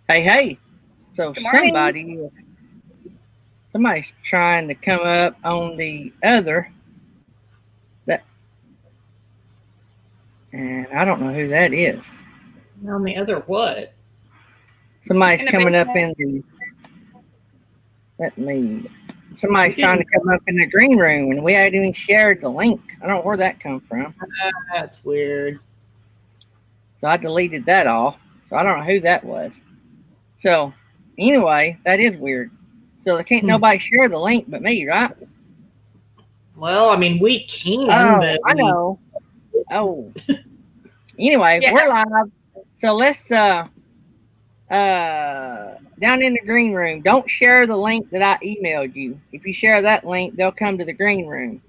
Hey. So Good morning. somebody's trying to come up on the other that, and I don't know who that is. On the other what? Somebody's In the coming up basement. in the. Let me. Somebody's trying to come up in the green room, and we hadn't even shared the link. I don't know where that come from. That's weird. So I deleted that off. So I don't know who that was. So anyway, that is weird. So there can't nobody share the link but me, right? Well, I mean, we can, Oh, but I know. Oh. Anyway, Yeah. we're live. So let's down in the green room, don't share the link that I emailed you. If you share that link, they'll come to the green room.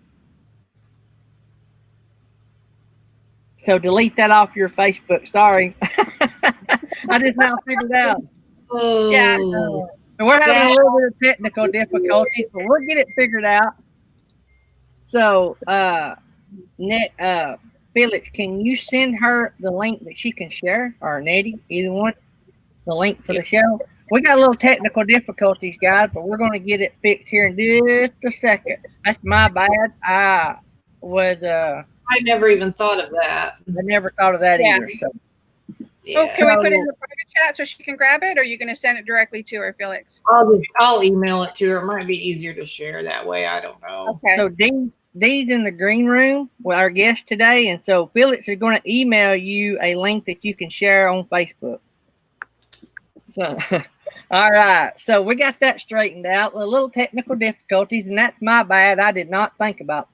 So delete that off your Facebook. Sorry. I just now figured out. Yeah. oh, We're having a little bit of technical difficulties, but we'll get it figured out. So Felix, can you send her the link that she can share, or Nettie, either one, the link for the show? We got a little technical difficulties, guys, but we're going to get it fixed here in just a second. That's my bad. I never even thought of that. I never thought of that either. So, Oh, can we put it in the private chat so she can grab it, or are you going to send it directly to her, Felix? I'll email it to her. It might be easier to share that way. I don't know. Okay. So Dee's in the green room with our guest today, and so Felix is going to email you a link that you can share on Facebook. So, all right. So we got that straightened out. A little technical difficulties, and that's my bad. I did not think about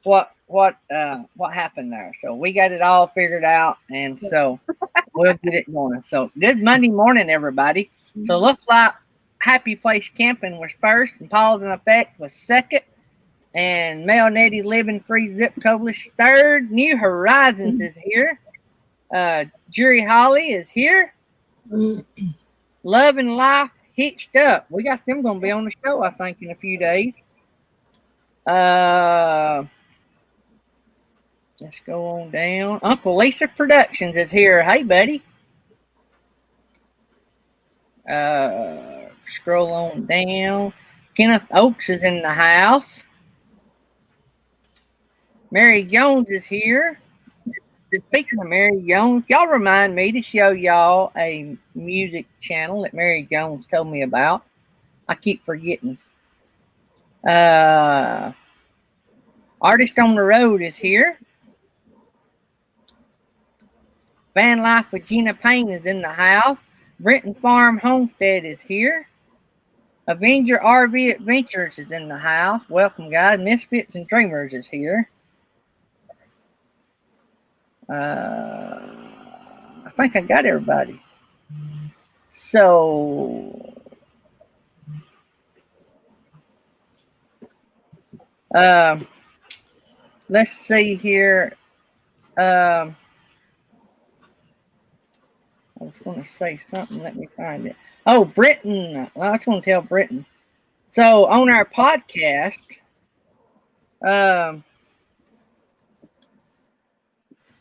what happened there. So we got it all figured out, and so we'll get it going. So good Monday morning, everybody. So looks like Happy Place Camping was first, and Pause in Effect was second, and Mel Nettie Living Free Zip Codeless third. New Horizons is here. Jury Holly is here. Love and Life Hitched Up. We got them going to be on the show, I think, in a few days. Let's go on down. Uncle Lisa Productions is here. Hey, buddy. Scroll on down. Kenneth Oakes is in the house. Mary Jones is here. Speaking of Mary Jones, y'all remind me to show y'all a music channel that Mary Jones told me about. I keep forgetting. Artist on the Road is here. Van Life with Gina Payne is in the house. Brenton Farm Homestead is here. Avenger RV Adventures is in the house. Welcome, guys. Misfits and Dreamers is here. I think I got everybody. So, let's see here. I was going to say something. Let me find it. Oh, Britton. I just want to tell Britton. So, on our podcast, I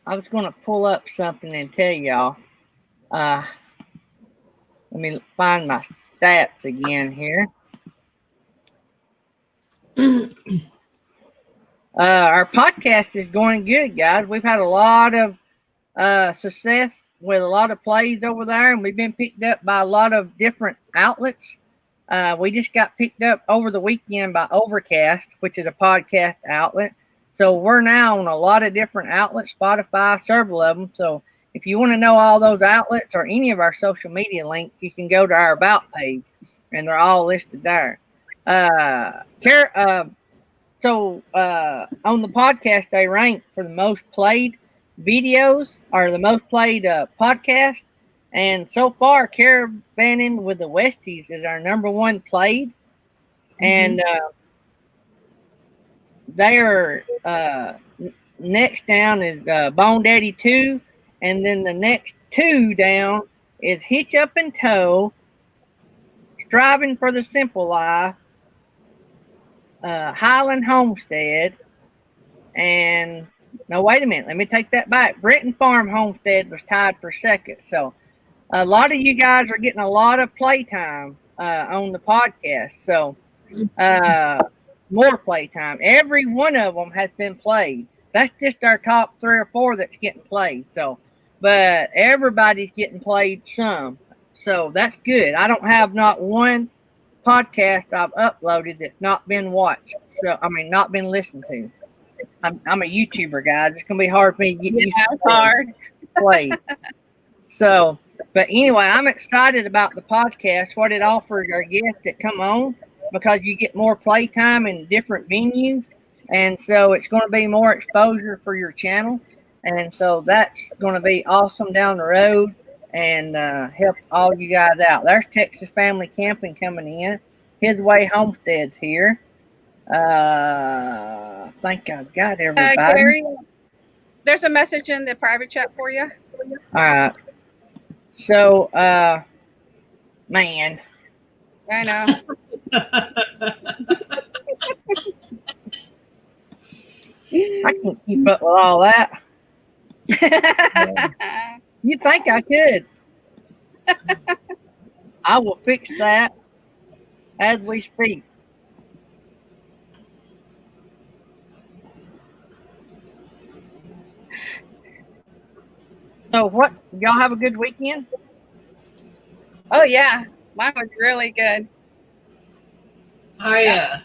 was going to pull up something and tell y'all. Let me find my stats again here. Our podcast is going good, guys. We've had a lot of success with a lot of plays over there, and we've been picked up by a lot of different outlets. We just got picked up over the weekend by Overcast, which is a podcast outlet. So we're now on a lot of different outlets, Spotify, several of them. So if you want to know all those outlets or any of our social media links, you can go to our About page, and they're all listed there. So on the podcast, they rank for the most played videos or the most played podcast. And so far, Caravanning with the Westies is our number one played. And they are next down is Bone Daddy 2. And then the next two down is Hitch Up and Tow, Striving for the Simple Life, Highland Homestead, and no, wait a minute. Let me take that back. Britton Farm Homestead was tied for second. So a lot of you guys are getting a lot of playtime on the podcast. So more playtime. Every one of them has been played. That's just our top 3 or 4 that's getting played. So, but everybody's getting played some. So that's good. I don't have not one podcast I've uploaded that's not been watched. So, I mean, not been listened to. I'm a YouTuber, guys. It's going to be hard for me to get used to hard. played. So, but anyway, I'm excited about the podcast, what it offers our guests that come on, because you get more playtime in different venues. And so it's going to be more exposure for your channel. And so that's going to be awesome down the road and help all you guys out. There's Texas Family Camping coming in. His Way Homestead's here. I think I've got everybody. Gary, there's a message in the private chat for you. All right. So, man. I know. I can't keep up with all that. You think I could? I will fix that as we speak. So what? Y'all have a good weekend? Oh yeah, mine was really good. I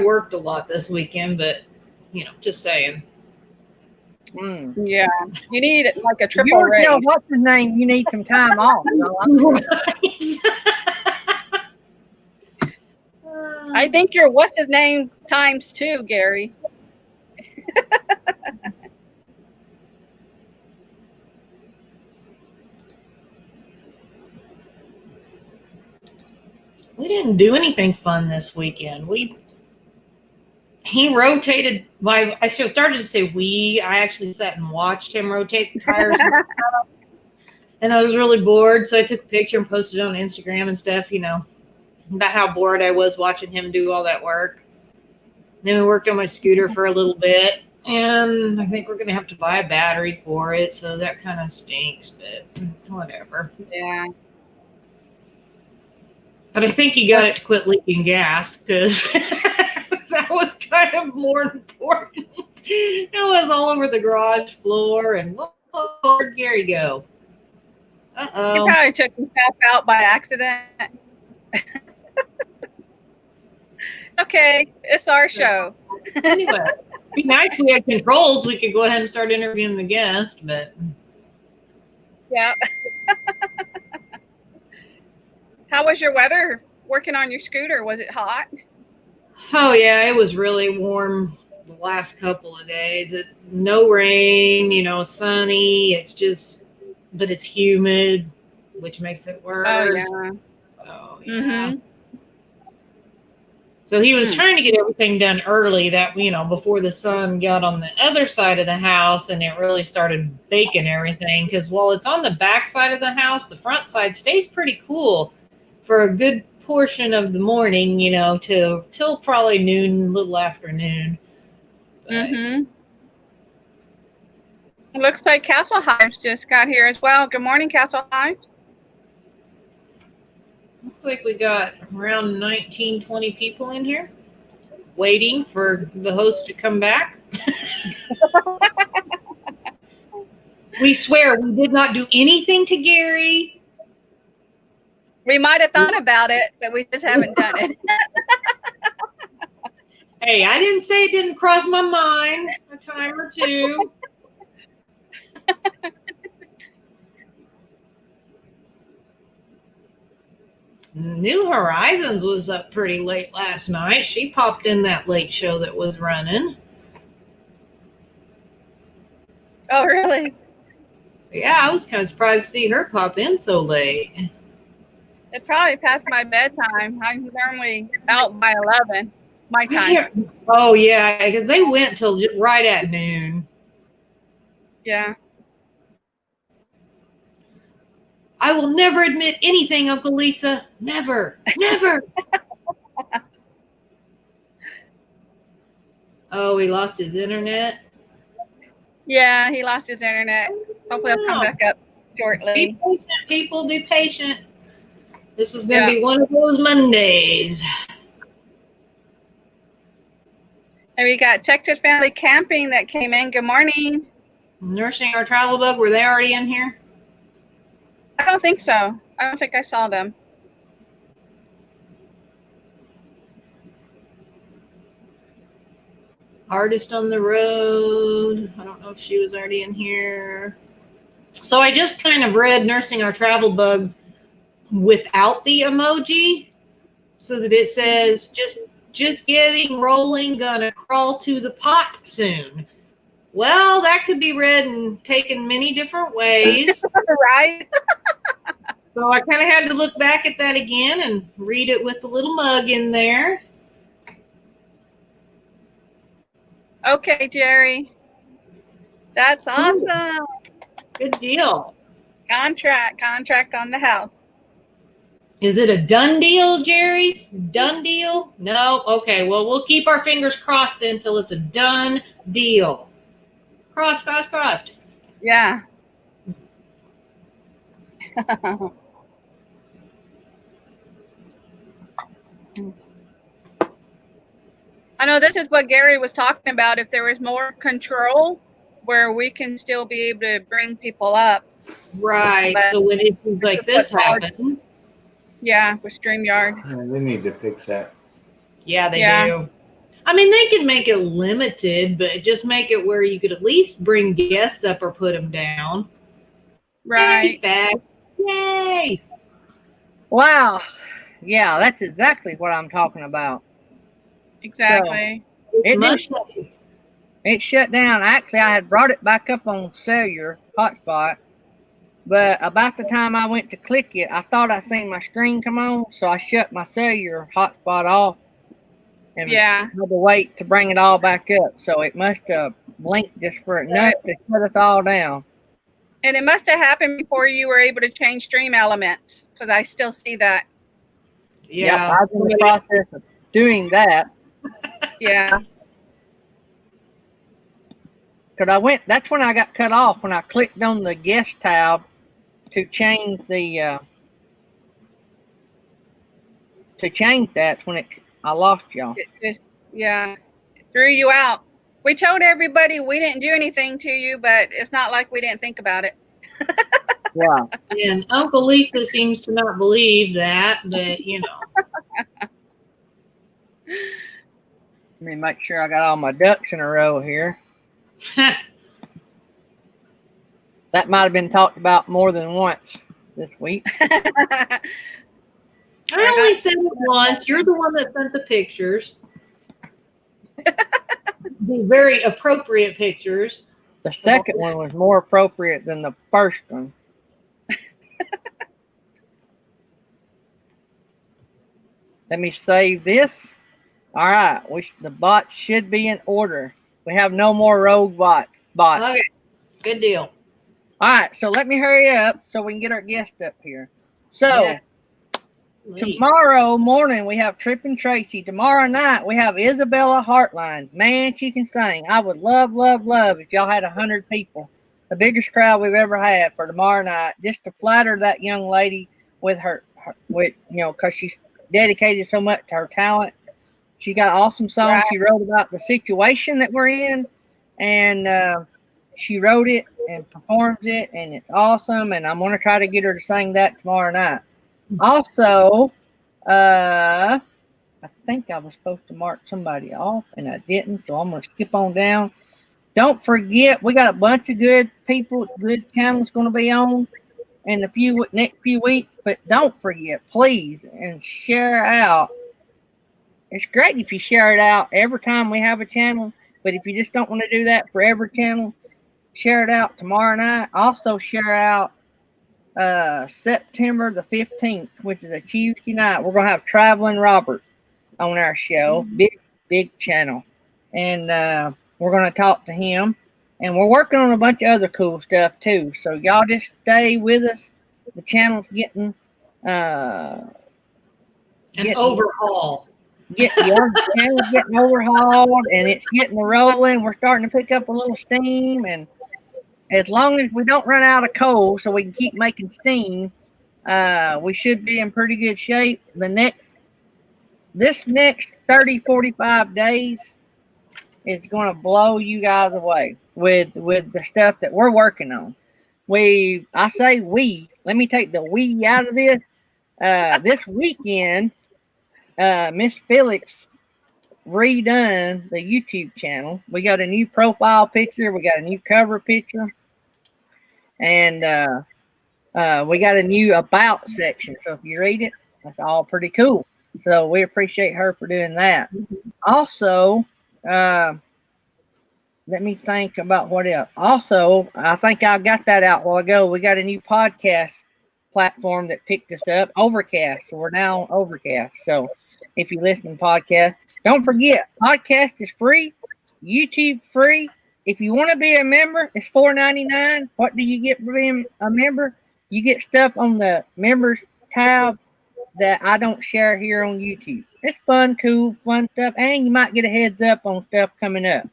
worked a lot this weekend, but just saying. Yeah, you need like a triple You raise. tell what's his name? You need some time off. I think you're what's his name times 2, Gary. We didn't do anything fun this weekend. He rotated I should have started to say we. I actually sat and watched him rotate the tires. And I was really bored, so I took a picture and posted it on Instagram and stuff, about how bored I was watching him do all that work. Then we worked on my scooter for a little bit, and I think we're going to have to buy a battery for it, so that kind of stinks, but whatever. Yeah. But I think he got it to quit leaking gas, because that was kind of more important. It was all over the garage floor, and where'd Gary go? Uh-oh. He probably took himself out by accident. Okay, it's our show. Anyway, it'd be nice if we had controls. We could go ahead and start interviewing the guest, but yeah. How was your weather working on your scooter? Was it hot? Oh yeah, it was really warm the last couple of days. No rain, sunny. It's just, but it's humid, which makes it worse. Oh yeah. Oh yeah. Mm-hmm. So he was trying to get everything done early that, before the sun got on the other side of the house and it really started baking everything. Because while it's on the back side of the house, the front side stays pretty cool for a good portion of the morning, till probably noon, a little afternoon. Mm-hmm. It looks like Castle Hives just got here as well. Good morning, Castle Hives. Looks like we got around 19, 20 people in here waiting for the host to come back. We swear we did not do anything to Gary. We might have thought about it, but we just haven't done it. Hey, I didn't say it didn't cross my mind a time or two. New Horizons was up pretty late last night. She popped in that late show that was running. Oh, really? Yeah, I was kind of surprised to see her pop in so late. It probably past my bedtime. I'm normally out by 11, my time. Oh, yeah, because they went till right at noon. Yeah. I will never admit anything, Uncle Lisa. Never. Never. Oh, he lost his internet? Yeah, he lost his internet. Hopefully he'll come back up. shortly. Be patient, people. Be patient. This is going to be one of those Mondays. And we got Texas Family Camping that came in. Good morning. Nursing our travel bug. Were they already in here? I don't think so. I don't think I saw them. Artist on the Road. I don't know if she was already in here. So I just kind of read Nursing Our Travel Bugs without the emoji so that it says just getting rolling, gonna crawl to the pot soon. Well, that could be read and taken many different ways. Right? So I kind of had to look back at that again and read it with the little mug in there. Okay, Jerry. That's awesome. Good deal. Contract on the house. Is it a done deal, Jerry? Done deal? No? Okay, well, we'll keep our fingers crossed until it's a done deal. Crossed. Yeah. I know this is what Gary was talking about. If there was more control where we can still be able to bring people up. Right. But so when issues like this happen. Yeah, with StreamYard. Yeah, they need to fix that. Yeah, they do. I mean, they could make it limited, but just make it where you could at least bring guests up or put them down. Right. Yay. Wow. Yeah, that's exactly what I'm talking about. Exactly. So it shut down. Actually, I had brought it back up on cellular hotspot, but about the time I went to click it, I thought I seen my screen come on, so I shut my cellular hotspot off and had to wait to bring it all back up. So it must have blinked just for enough to shut us all down. And it must have happened before you were able to change stream elements, because I still see that. Yeah, I was in the process of doing that. Yeah. Because that's when I got cut off, when I clicked on the guest tab to change the, that's when I lost y'all. It threw you out. We told everybody we didn't do anything to you, but it's not like we didn't think about it. Yeah. And Uncle Lisa seems to not believe that, but you know. Let me make sure I got all my ducks in a row here. That might have been talked about more than once this week. I only said it once. You're the one that sent the pictures. The very appropriate pictures. The second one was more appropriate than the first one. Let me save this. All right, the bots should be in order. We have no more rogue bots. Okay, good deal. All right, so let me hurry up so we can get our guest up here. So tomorrow morning we have Trip and Tracy. Tomorrow night we have Isabella Heartline. Man, she can sing. I would love if y'all had 100 people. The biggest crowd we've ever had for tomorrow night, just to flatter that young lady with her because she's dedicated so much to her talent. She got an awesome song. Right. She wrote about the situation that we're in, and she wrote it and performs it, and it's awesome. And I'm going to try to get her to sing that tomorrow night. Also, I think I was supposed to mark somebody off, and I didn't, so I'm going to skip on down. Don't forget, we got a bunch of good people, good channels going to be on in the next few weeks. But don't forget, please, and share out. It's great if you share it out every time we have a channel, but if you just don't want to do that for every channel, share it out tomorrow night. Also share out September the 15th, which is a Tuesday night. We're going to have Traveling Robert on our show. Big channel. And we're going to talk to him. And we're working on a bunch of other cool stuff too. So y'all just stay with us. The channel's getting an overhaul. The channel's getting overhauled, and it's getting rolling. We're starting to pick up a little steam, and as long as we don't run out of coal so we can keep making steam, we should be in pretty good shape. This next 30, 45 days is going to blow you guys away with the stuff that we're working on. Let me take the we out of this. This weekend, Miss Felix redone the YouTube channel. We got a new profile picture. We got a new cover picture. And we got a new about section. So if you read it, that's all pretty cool. So we appreciate her for doing that. Also, let me think about what else. Also, I think I got that out a while ago. We got a new podcast platform that picked us up, Overcast. So we're now on Overcast. So if you listen to podcasts, don't forget, podcast is free, YouTube free. If you want to be a member, it's $4.99. What do you get for being a member? You get stuff on the members tab that I don't share here on YouTube. It's fun, cool, fun stuff, and you might get a heads up on stuff coming up.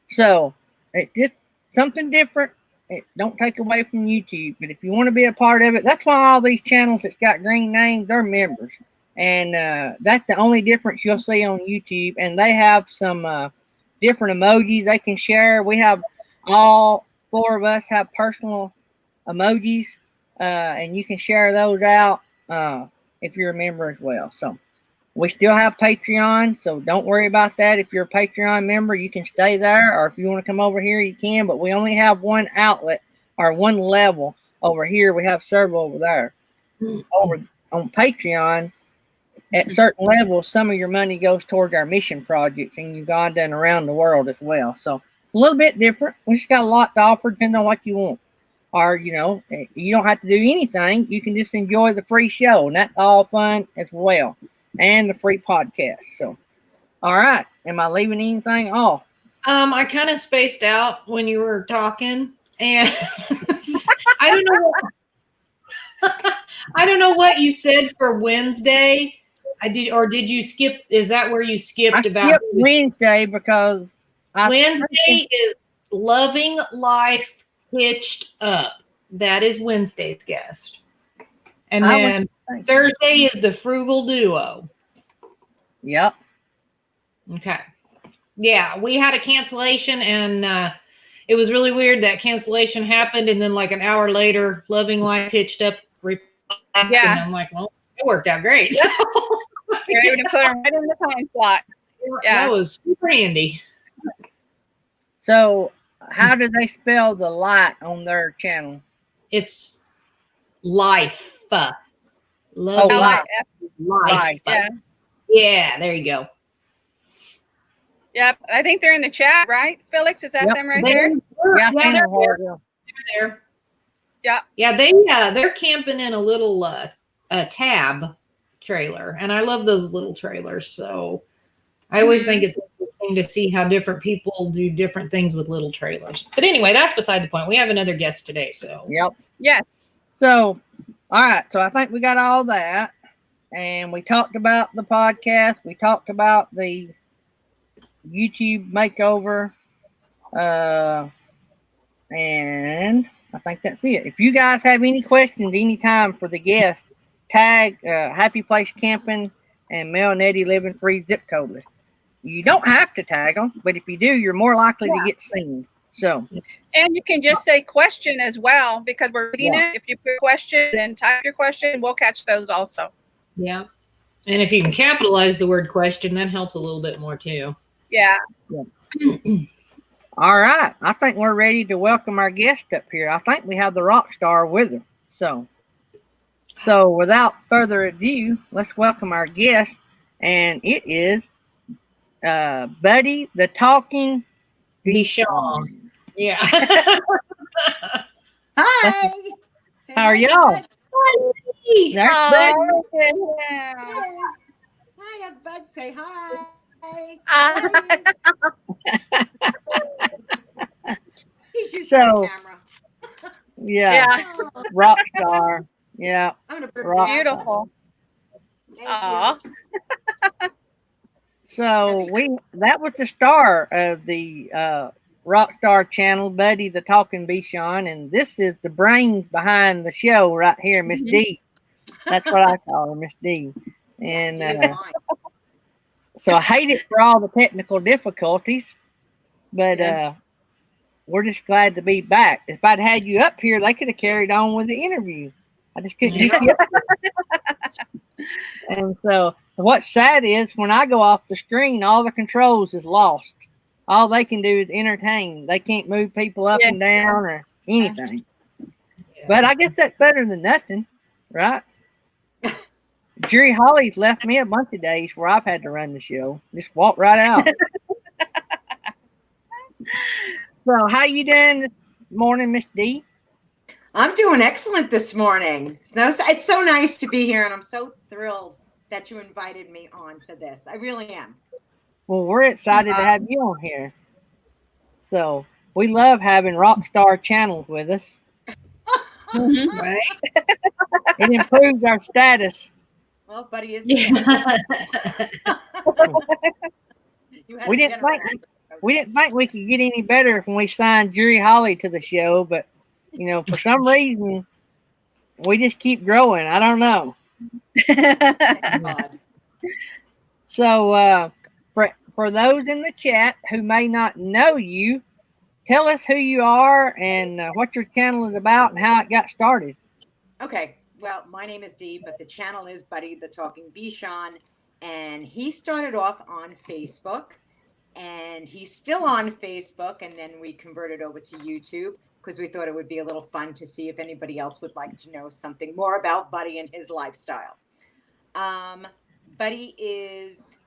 So it's just something different. It don't take away from YouTube, but if you want to be a part of it, that's why all these channels that's got green names, they're members. And that's the only difference you'll see on YouTube. And they have some different emojis they can share. We have all four of us have personal emojis, and you can share those out if you're a member as well. So we still have Patreon, so don't worry about that. If you're a Patreon member, you can stay there, or if you want to come over here, you can. But we only have one outlet or one level over here. We have several over there. Over on Patreon, at certain levels, some of your money goes towards our mission projects in Uganda and around the world as well. So it's a little bit different. We just got a lot to offer, depending on what you want. Or, you don't have to do anything. You can just enjoy the free show, and that's all fun as well. And the free podcast. So, all right. Am I leaving anything off? I kind of spaced out when you were talking, and I don't know I don't know what you said for Wednesday. Did you skip? Is that where you skipped about Wednesday? Because Wednesday is Loving Life Hitched Up. That is Wednesday's guest. And then Thursday is the Frugal Duo. Yep. Okay. Yeah, we had a cancellation, and it was really weird. That cancellation happened, and then like an hour later, Loving Life Hitched Up. Yeah. And I'm like, well, it worked out great. So, you're able to put them right in the time slot. Yeah. That was super handy. So, how do they spell the light on their channel? It's life. Life. Yeah. Yeah, there you go. Yep. I think they're in the chat, right? Felix, is that them right there? Yeah, they're there. Yeah. Yeah, they're camping in a little tab trailer, and I love those little trailers. So I always think it's interesting to see how different people do different things with little trailers. But anyway, that's beside the point. We have another guest today, so yep. Yes. So, all right. So I think we got all that, and we talked about the podcast. We talked about the YouTube makeover, and I think that's it. If you guys have any questions anytime for the guest, tag Happy Place Camping and Mel and Eddie Living Free Zip Code. You don't have to tag them, but if you do, you're more likely to get seen. So, and you can just say question as well, because we're reading it. If you put question, then type your question. We'll catch those also. Yeah. And if you can capitalize the word question, that helps a little bit more too. Yeah. All right. I think we're ready to welcome our guest up here. I think we have the rock star with her. So without further ado, let's welcome our guest. And it is Buddy the Talking Bichon. Yeah. Hi. How are y'all? Hi, Bud. Say hi. He's used to the camera. Yeah. Rock star. Yeah. I'm gonna beautiful. Aw. So that was the star of the Rockstar channel, Buddy the Talking Bichon, and this is the brains behind the show right here, Miss D. That's what I call her, Miss D. And so I hate it for all the technical difficulties, but we're just glad to be back. If I'd had you up here, they could have carried on with the interview. I just couldn't get you up here. And so what's sad is when I go off the screen, all the controls is lost. All they can do is entertain. They can't move people up and down or anything. But I guess that's better than nothing, right? Jerry Holly's left me a bunch of days where I've had to run the show. Just walk right out. So how you doing this morning, Miss D? I'm doing excellent this morning. It's so nice to be here, and I'm so thrilled that you invited me on for this. I really am. Well, we're excited to have you on here. So we love having Rockstar channels with us. Right? It improves our status. Well, Buddy is. We didn't think we could get any better when we signed Jerry Holly to the show, but for some reason we just keep growing. I don't know. So for those in the chat who may not know you, tell us who you are and what your channel is about and how it got started. Okay. Well, my name is Dee, but the channel is Buddy the Talking Bichon, and he started off on Facebook, and he's still on Facebook, and then we converted over to YouTube because we thought it would be a little fun to see if anybody else would like to know something more about Buddy and his lifestyle. Buddy is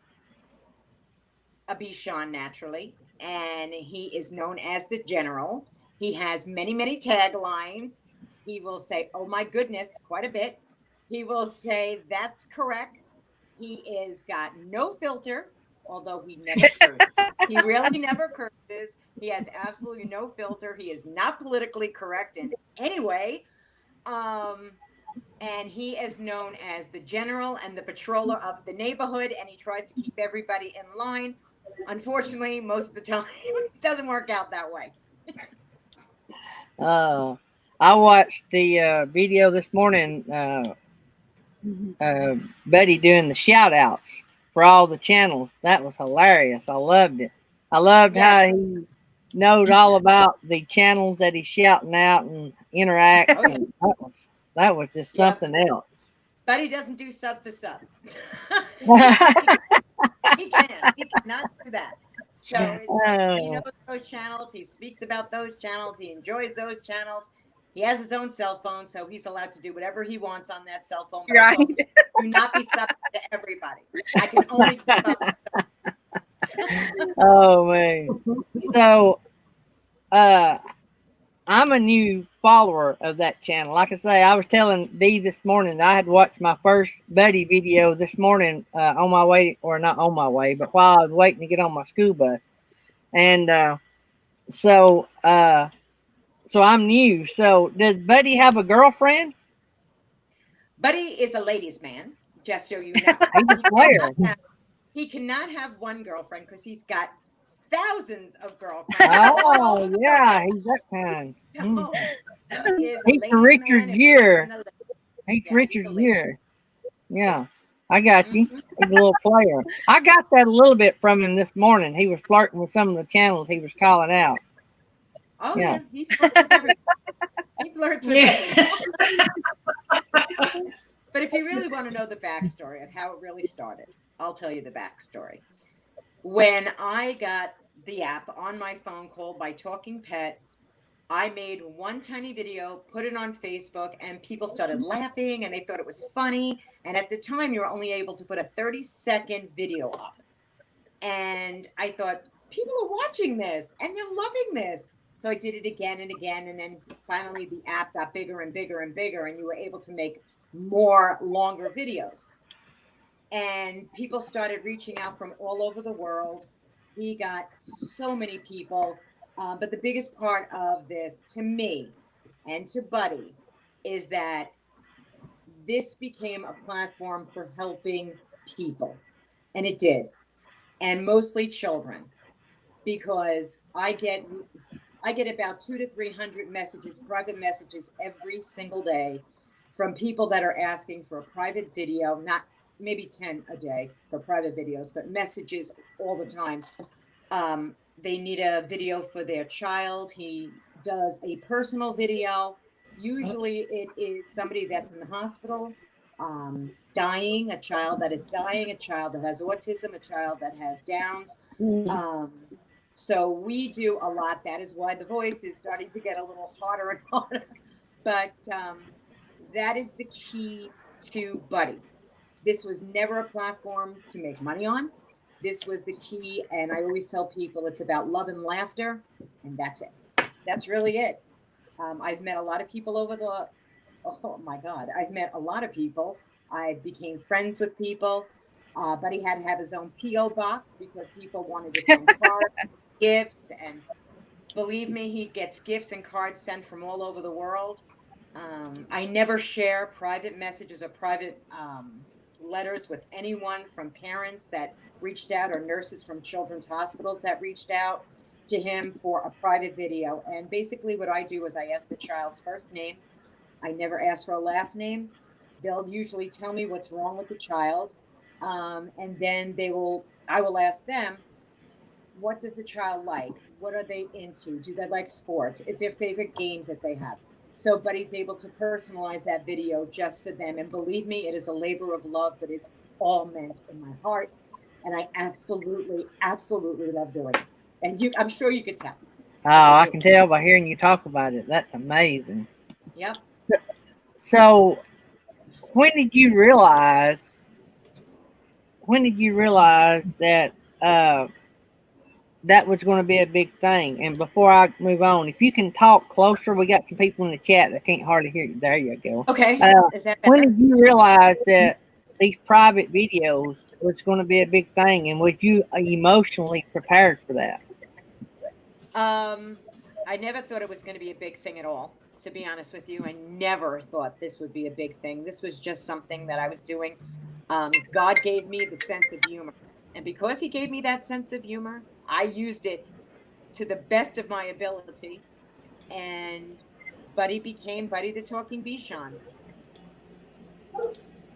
a Bichon naturally, and he is known as the General. He has many, many taglines. He will say, "Oh my goodness," quite a bit. He will say, "That's correct." He is got no filter, although he never curses. He really never curses. He has absolutely no filter. He is not politically correct in any way. And he is known as the General and the patroller of the neighborhood, and he tries to keep everybody in line. Unfortunately, most of the time, it doesn't work out that way. I watched the video this morning, Buddy doing the shout outs for all the channels. That was hilarious. I loved it. I loved how he knows all about the channels that he's shouting out and interacts. And that was just something else. Buddy doesn't do sub for sub. He cannot do that. So he knows those channels. He speaks about those channels. He enjoys those channels. He has his own cell phone, so he's allowed to do whatever he wants on that cell phone. Right. Do not be sub to everybody. I can only keep up. Oh man. So I'm a new follower of that channel. Like I say, I was telling Dee this morning that I had watched my first Buddy video this morning on my way, or not on my way, but while I was waiting to get on my school bus. And so I'm new. So does Buddy have a girlfriend? Buddy is a ladies' man, just so you know. He's a player. He cannot have one girlfriend because he's got thousands of girlfriends. Oh, yeah, he's that kind. So, he's Richard Gere. He's Richard Gere. Yeah, I got you. He's a little player. I got that a little bit from him this morning. He was flirting with some of the channels he was calling out. Oh, yeah. He flirts with everybody. He flirts with everybody. But if you really want to know the backstory of how it really started, I'll tell you the backstory. When I got the app on my phone called by Talking Pet, I made one tiny video, put it on Facebook, and people started laughing and they thought it was funny. And at the time, you were only able to put a 30-second video up. And I thought, people are watching this and they're loving this. So I did it again and again. And then finally the app got bigger and bigger and bigger, and you were able to make more longer videos. And people started reaching out from all over the world. He got so many people. But the biggest part of this to me and to Buddy is that this became a platform for helping people. And it did. And mostly children. because I get about 200 to 300 messages, private messages every single day from people that are asking for a private video, not maybe 10 a day for private videos, but messages all the time. They need a video for their child. He does a personal video. Usually it is somebody that's in the hospital, dying, a child that is dying, a child that has autism, a child that has Downs. So we do a lot. That is why the voice is starting to get a little harder and harder. But that is the key to Buddy. This was never a platform to make money on. This was the key. And I always tell people it's about love and laughter. And that's it. That's really it. I've met a lot of people oh my God, I've met a lot of people. I became friends with people. Buddy had to have his own P.O. box because people wanted to send cards, gifts. And believe me, he gets gifts and cards sent from all over the world. I never share private messages or private letters with anyone, from parents that reached out or nurses from children's hospitals that reached out to him for a private video. And basically what I do is I ask the child's first name. I never ask for a last name. They'll usually tell me what's wrong with the child. And then I will ask them, what does the child like? What are they into? Do they like sports? Is there favorite games that they have? So Buddy's able to personalize that video just for them. And believe me, it is a labor of love, but it's all meant in my heart. And I absolutely, absolutely love doing it. And I'm sure you could tell. Oh, I can tell by hearing you talk about it. That's amazing. Yep. So when did you realize that that was going to be a big thing? And before I move on, if you can talk closer, we got some people in the chat that can't hardly hear you. There you go. Okay. Is that when better? did you realize that these private videos was going to be a big thing, and was you emotionally prepared for that? I never thought it was going to be a big thing at all. To be honest with you, I never thought this would be a big thing. This was just something that I was doing. God gave me the sense of humor. And because he gave me that sense of humor, I used it to the best of my ability. And Buddy became Buddy the Talking Bichon.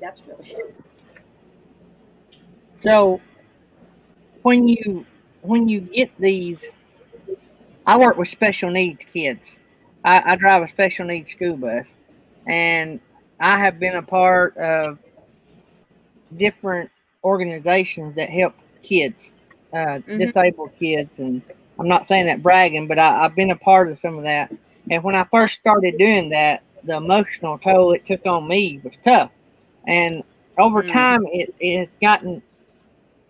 That's really it. So when you get these, I work with special needs kids. I drive a special needs school bus, and I have been a part of different organizations that help kids, disabled kids. And I'm not saying that bragging, but I've been a part of some of that. And when I first started doing that, the emotional toll it took on me was tough. And over time, it has gotten,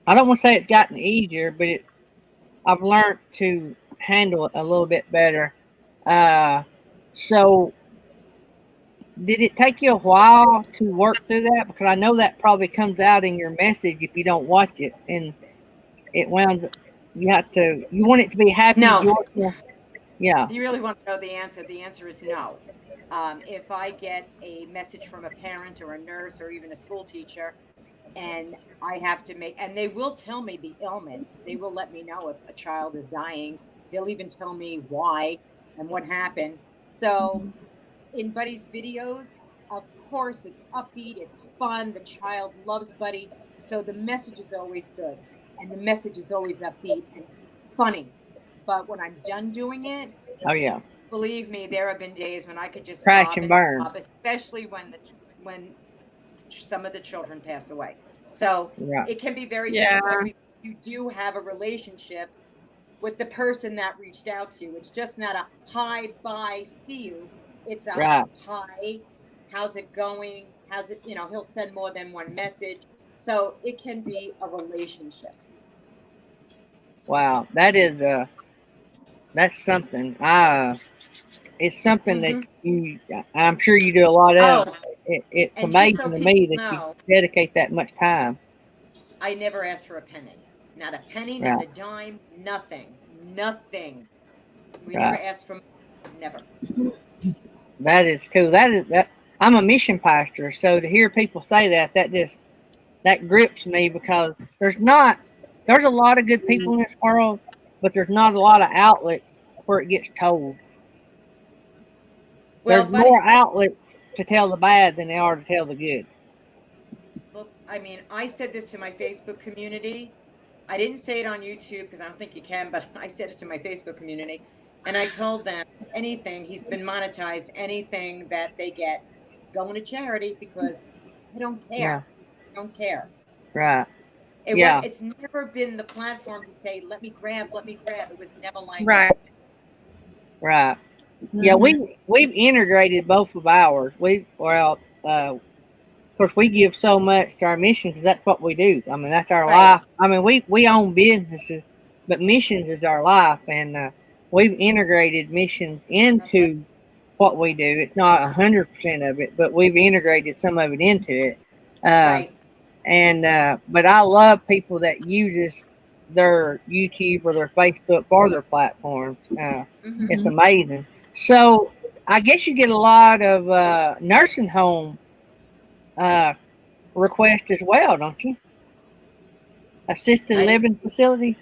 I don't want to say it's gotten easier, but I've learned to handle it a little bit better. So did it take you a while to work through that? Because I know that probably comes out in your message if you don't watch it, and it wound, you want it to be happy. No. Joyful. Yeah. If you really want to know the answer is no. If I get a message from a parent or a nurse or even a school teacher, and I have to and they will tell me the ailment. They will let me know if a child is dying. They'll even tell me why and what happened. So in Buddy's videos, of course, it's upbeat, it's fun. The child loves Buddy. So the message is always good. And the message is always upbeat and funny. But when I'm done doing it, Oh yeah. believe me, there have been days when I could just Crash sob and burn. sob, especially when some of the children pass away. So Yeah. it can be very Yeah. difficult. You do have a relationship with the person that reached out to you. It's just not a hi, bye, see you. It's a Right. hi, how's it going? How's it, he'll send more than one message. So it can be a relationship. Wow. That's something. It's something that I'm sure you do a lot of. Oh, It's and just amazing so to me people that know, you dedicate that much time. I never asked for a penny. Not a penny, not a dime, nothing. Nothing. We never asked for, never. That is cool. That I'm a mission pastor, so to hear people say that grips me, because there's a lot of good people in this world, but there's not a lot of outlets where it gets told. Well, There's more outlets to tell the bad than they are to tell the good. Well, I mean, I said this to my Facebook community. I didn't say it on YouTube because I don't think you can, but I said it to my Facebook community. And I told them anything, he's been monetized, anything that they get going to charity because I don't care. Yeah. I don't care. Right. Yeah. It's never been the platform to say, let me grab. It was never like Right. that. Right. Yeah, we've integrated both of ours. Of course, we give so much to our mission because that's what we do. I mean, that's our life. I mean, we own businesses, but missions is our life, and we've integrated missions into what we do. It's not 100% of it, but we've integrated some of it into it. Right. And but I love people that use their YouTube or their Facebook for their platforms. It's amazing. So I guess you get a lot of nursing home requests as well, don't you? Assisted living facilities.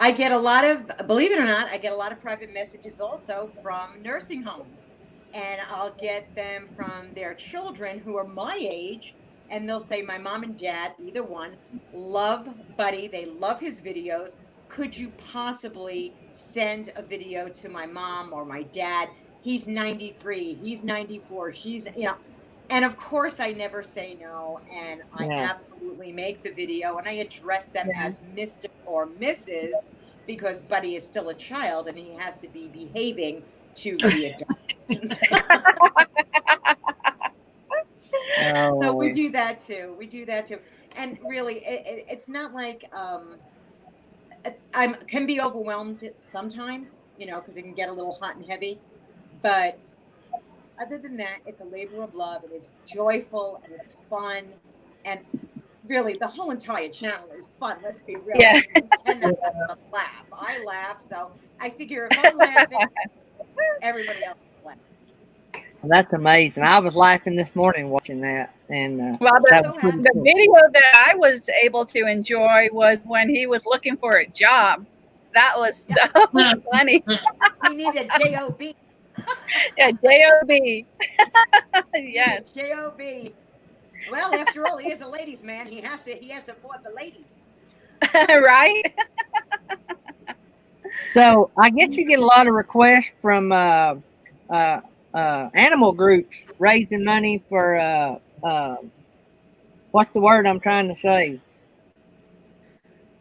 I get a lot of, believe it or not, I get a lot of private messages also from nursing homes, and I'll get them from their children who are my age, and they'll say, my mom and dad, either one, love Buddy. They love his videos. Could you possibly send a video to my mom or my dad? He's 93, he's 94, she's, and of course I never say no, and I absolutely make the video, and I address them as Mr. or Mrs. because Buddy is still a child and he has to be behaving to the adult. So we do that too. And really, it's not like I can be overwhelmed sometimes, because it can get a little hot and heavy. But other than that, it's a labor of love, and it's joyful, and it's fun, and really, the whole entire channel is fun. Let's be real. Yeah. Laugh. I laugh, so I figure if I'm laughing, everybody else will laugh. That's amazing. I was laughing this morning watching that, and the video that I was able to enjoy was when he was looking for a job. That was so funny. He needed a job. Yeah, job. Yes, job. Well, after all, he is a ladies' man. He has to afford the ladies, right? So I guess you get a lot of requests from animal groups raising money for what's the word I'm trying to say?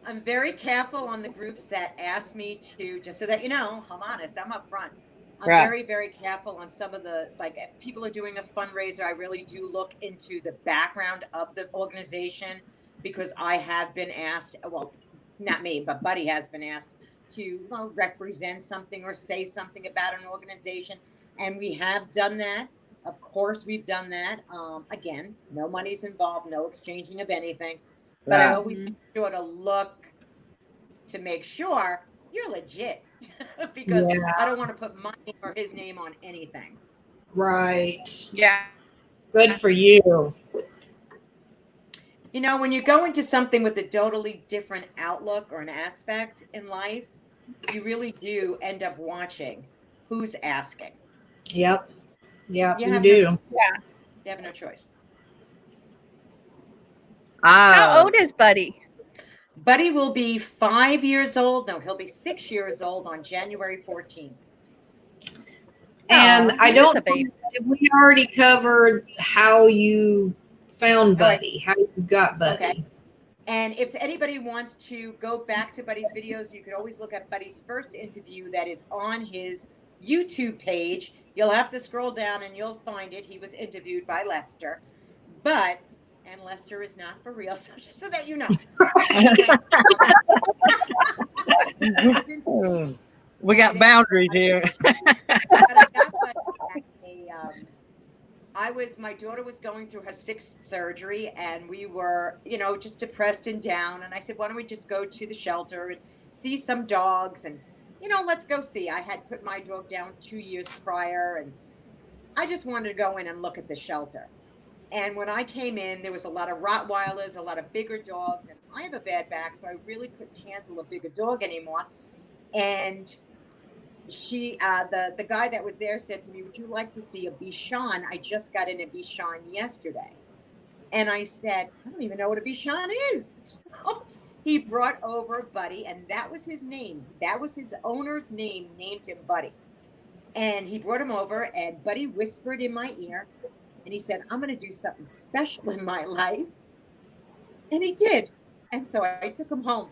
I'm very careful on the groups that ask me to, just so that you know, I'm honest, I'm up front. I'm very, very careful on some of the, like, if people are doing a fundraiser, I really do look into the background of the organization, because I have been asked, well, not me, but Buddy has been asked to represent something or say something about an organization. And we have done that. Of course, we've done that. Again, no money's involved, no exchanging of anything. But I always make sure to look to make sure you're legit because I don't want to put my name or his name on anything. Right. Yeah. Good for you. You know, when you go into something with a totally different outlook or an aspect in life, you really do end up watching who's asking. Yep. Yep, you do. Yeah. You have no choice. How old is Buddy? Buddy will be 5 years old. No, he'll be 6 years old on January 14th. And I don't think we already covered how you found Buddy, how you got Buddy. Okay. And if anybody wants to go back to Buddy's videos, you could always look at Buddy's first interview that is on his YouTube page. You'll have to scroll down and you'll find it. He was interviewed by Lester. And Lester is not for real, so just so that you know. We got boundaries here. My daughter was going through her 6th surgery, and we were, just depressed and down. And I said, why don't we just go to the shelter and see some dogs? And, let's go see. I had put my dog down 2 years prior, and I just wanted to go in and look at the shelter. And when I came in, there was a lot of Rottweilers, a lot of bigger dogs, and I have a bad back, so I really couldn't handle a bigger dog anymore. And she, the guy that was there said to me, "Would you like to see a Bichon? I just got in a Bichon yesterday." And I said, "I don't even know what a Bichon is." He brought over Buddy, and that was his name. That was his owner's name, named him Buddy. And he brought him over, and Buddy whispered in my ear, and he said, "I'm going to do something special in my life." And he did. And so I took him home.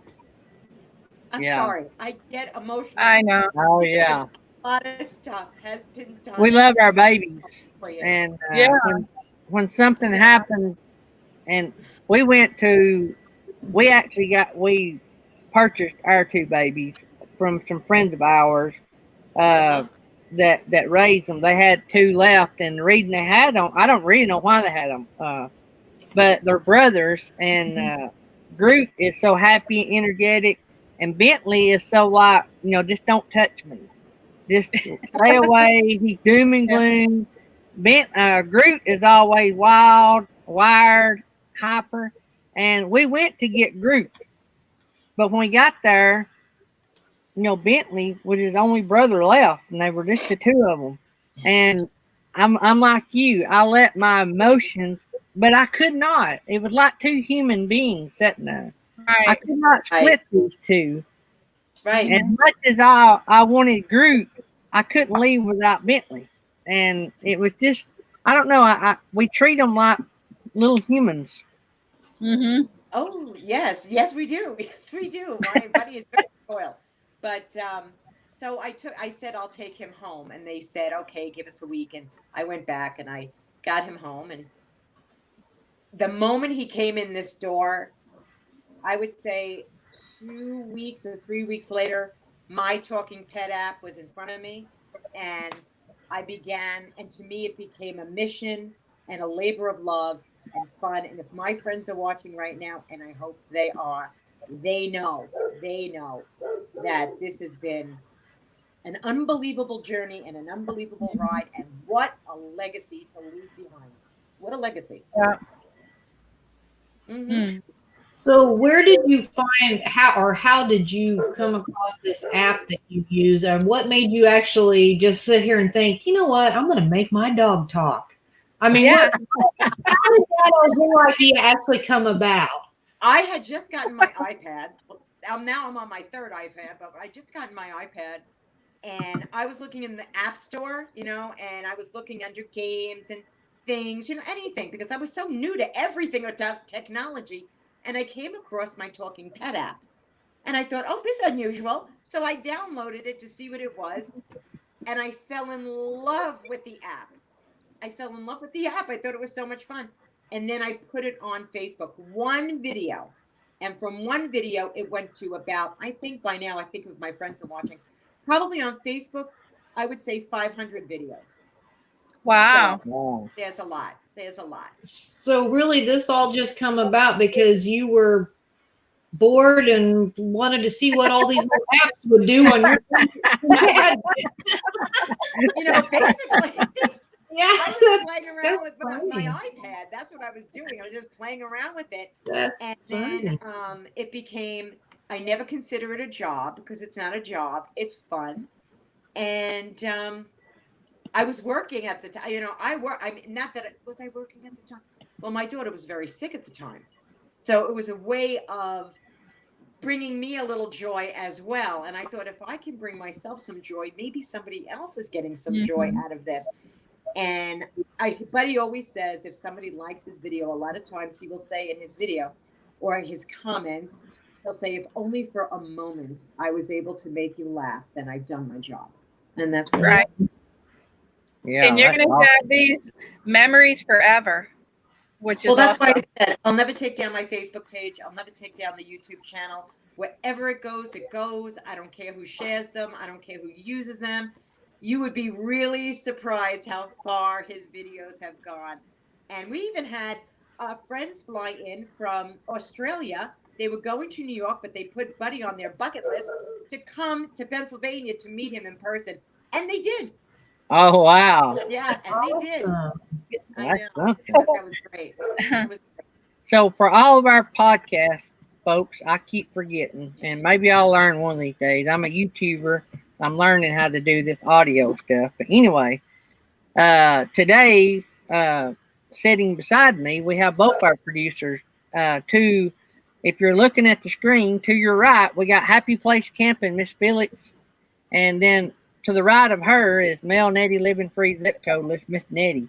I'm sorry. I get emotional. I know. Oh yeah. A lot of stuff has been done. We love our babies, and Yeah. when something happens, and we purchased our 2 babies from some friends of ours that raised them. They had 2 left, and the reason they had them, I don't really know why they had them, but they're brothers, and Groot is so happy, energetic, and Bentley is so like, just don't touch me. Just stay away. He's doom and gloom. Groot is always wild, wired, hyper. And we went to get Groot. But when we got there, Bentley was his only brother left, and they were just the 2 of them. And I'm like you. I let my emotions, but I could not. It was like 2 human beings sitting there. Right. I could not split these 2. Right. As much as I wanted Groot, I couldn't leave without Bentley. And it was just, I don't know. We treat them like little humans. Mm-hmm. Oh, yes. Yes, we do. Yes, we do. My Buddy is very spoiled. But so I said, "I'll take him home." And they said, "Okay, give us a week." And I went back and I got him home. And the moment he came in this door, I would say 2 weeks or 3 weeks later, my talking pet app was in front of me, and I began, and to me it became a mission and a labor of love and fun. And if my friends are watching right now, and I hope they are, they know that this has been an unbelievable journey and an unbelievable ride, and what a legacy to leave behind. What a legacy. Yeah. Mm-hmm. So where did you find how did you come across this app that you use, and what made you actually just sit here and think, you know what, I'm going to make my dog talk? I mean, Yeah. how did that whole idea actually come about? I had just gotten my iPad. Now I'm on my 3rd iPad, but I just gotten my iPad, and I was looking in the App Store, and I was looking under games and things, anything, because I was so new to everything about technology. And I came across my talking pet app, and I thought, "Oh, this is unusual." So I downloaded it to see what it was, and I fell in love with the app. I thought it was so much fun. And then I put it on Facebook, one video. And from one video, it went to about, I think by now, if my friends are watching, probably on Facebook, I would say 500 videos. Wow. So there's a lot. So really, this all just come about because you were bored and wanted to see what all these little apps would do on your basically. Yeah, I was playing around with funny. my iPad. That's what I was doing. I was just playing around with it. That's and funny. then it became, I never consider it a job, because it's not a job. It's fun. And I was working at the time. Was I working at the time? Well, my daughter was very sick at the time. So it was a way of bringing me a little joy as well. And I thought, if I can bring myself some joy, maybe somebody else is getting some joy out of this. And Buddy always says, if somebody likes his video, a lot of times he will say in his video or his comments, he'll say, "If only for a moment I was able to make you laugh, then I've done my job." And that's right. Yeah, and you're going to have these memories forever, which is that's awesome. why I said I'll never take down my Facebook page. I'll never take down the YouTube channel. Wherever it goes, it goes. I don't care who shares them. I don't care who uses them. You would be really surprised how far his videos have gone. And we even had friends fly in from Australia. They were going to New York, but they put Buddy on their bucket list to come to Pennsylvania to meet him in person. And they did. Oh, wow. Yeah, and they did. I know. That's something. That was great. So for all of our podcasts, folks. I keep forgetting, and maybe I'll learn one of these days. I'm a YouTuber. I'm learning how to do this audio stuff. But anyway, today, sitting beside me, we have both our producers. If you're looking at the screen, to your right, we got Happy Place Camping, Miss Felix, and then to the right of her is Mel Nettie Living Free Zip Codeless, Miss Nettie.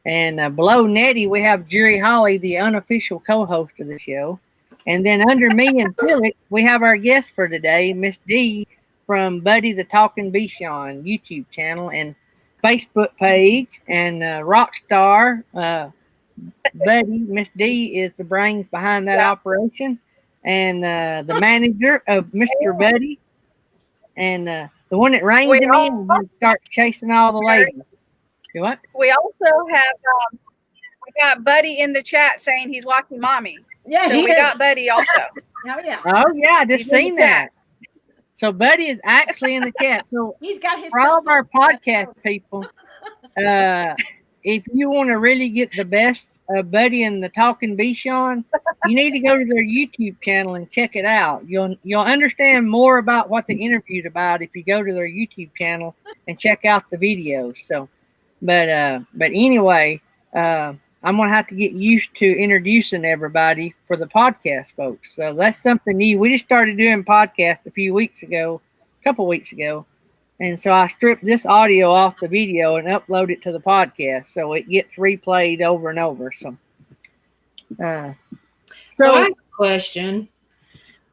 And below Nettie, we have Jerry Holly, the unofficial co-host of the show. And then under me and Felix, we have our guest for today, Miss D from Buddy the Talking Bichon YouTube channel and Facebook page. And Rockstar Buddy, Miss D, is the brains behind that operation. And the manager of Mr. Buddy. And the one that reins him in and starts chasing all the ladies. What? We also have we got Buddy in the chat saying he's watching Mommy. Yeah, so we got Buddy also. Oh yeah. Oh yeah, I just seen that. So Buddy is actually in the chat. So he's got his. For all of our podcast people, if you want to really get the best of Buddy and the Talking Bichon, you need to go to their YouTube channel and check it out. You'll understand more about what they interviewed about if you go to their YouTube channel and check out the videos. So. But anyway, I'm gonna have to get used to introducing everybody for the podcast, folks. So that's something new. We just started doing podcasts a couple weeks ago, and so I stripped this audio off the video and upload it to the podcast, so it gets replayed over and over. So I have a question.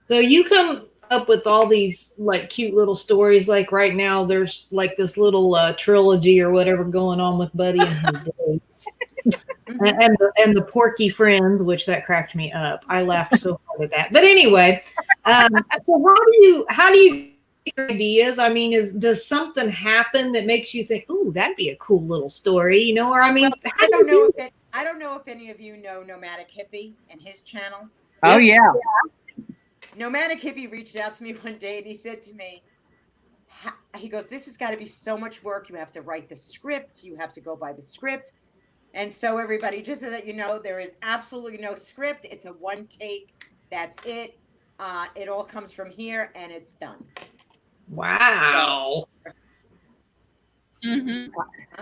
So you come up with all these like cute little stories. Like right now, there's like this little trilogy or whatever going on with Buddy and his dates, and the Porky Friends, which that cracked me up. I laughed so hard at that. But anyway, so how do you get ideas? I mean, does something happen that makes you think, "Ooh, that'd be a cool little story," you know? Or I mean, I don't know if any of you know Nomadic Hippie and his channel. Oh yeah. Nomadic Hippie reached out to me one day and he said to me, he goes, "This has got to be so much work. You have to write the script. You have to go by the script." And so everybody, just so that you know, there is absolutely no script. It's a one take. That's it. It all comes from here and it's done. Wow. Mm-hmm.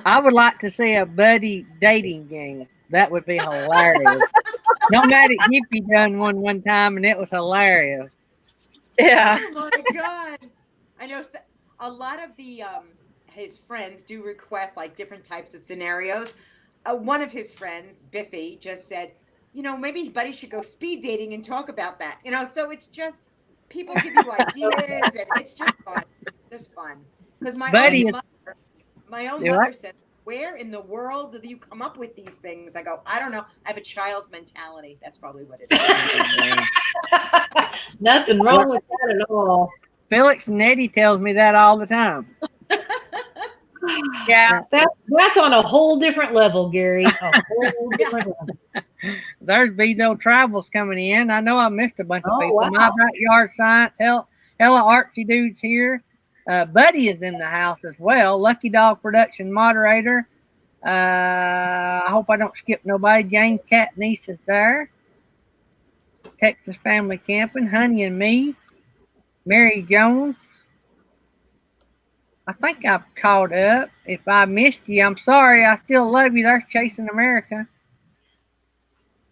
I would like to see a Buddy dating game. That would be hilarious. Nomadic Hippie done one time, and it was hilarious. Yeah. Oh my God. I know a lot of the his friends do request like different types of scenarios. One of his friends, Biffy, just said, maybe Buddy should go speed dating and talk about that. So it's just people give you ideas, and it's just fun. Just fun. Because my own mother said, "Where in the world do you come up with these things?" I go, "I don't know. I have a child's mentality." That's probably what it is. Nothing wrong with that at all. Felix Nettie tells me that all the time. Yeah. That's on a whole different level, Gary. A whole different level. There's no travels coming in. I know I missed a bunch of people. Wow. My Backyard Science, hella artsy dudes here. Buddy is in the house as well. Lucky Dog Production moderator. I hope I don't skip nobody. James Cat Niece is there. Texas Family Camping, Honey and Me. Mary Jones. I think I've caught up. If I missed you, I'm sorry. I still love you. There's Chasing America.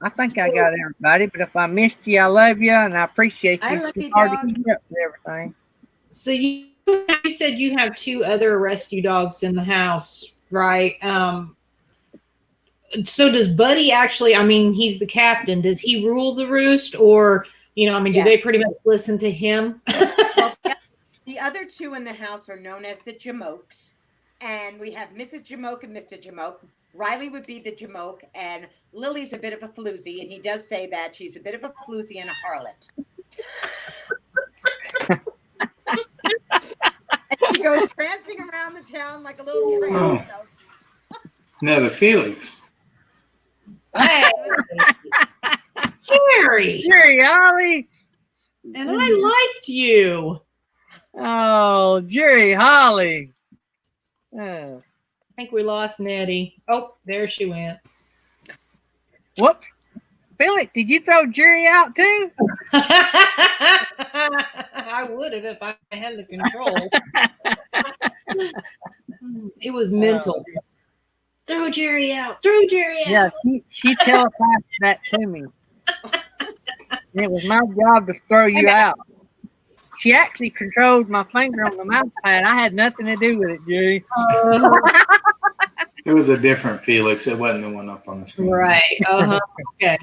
I think I got everybody, but if I missed you, I love you and I appreciate you. It's hard to keep up with everything. So you said you have 2 other rescue dogs in the house, right? So does Buddy actually, he's the captain. Does he rule the roost, or, do they pretty much listen to him? Well, the other 2 in the house are known as the Jamokes. And we have Mrs. Jamoke and Mr. Jamoke. Riley would be the Jamoke, and Lily's a bit of a floozy. And he does say that she's a bit of a floozy and a harlot. And she goes prancing around the town like a little tramp. Oh. Another Felix. Hey. Jerry, Holly. and I liked you. Oh, Jerry Holly. I think we lost Nettie. Oh, there she went. Whoops. Felix, did you throw Jerry out too? I would have if I had the control. It was mental. Throw Jerry out. Throw Jerry out. Yeah, she telegraphed that to me. And it was my job to throw you out. She actually controlled my finger on the mouse pad. I had nothing to do with it, Jerry. It was a different Felix. It wasn't the one up on the screen. Right. Okay.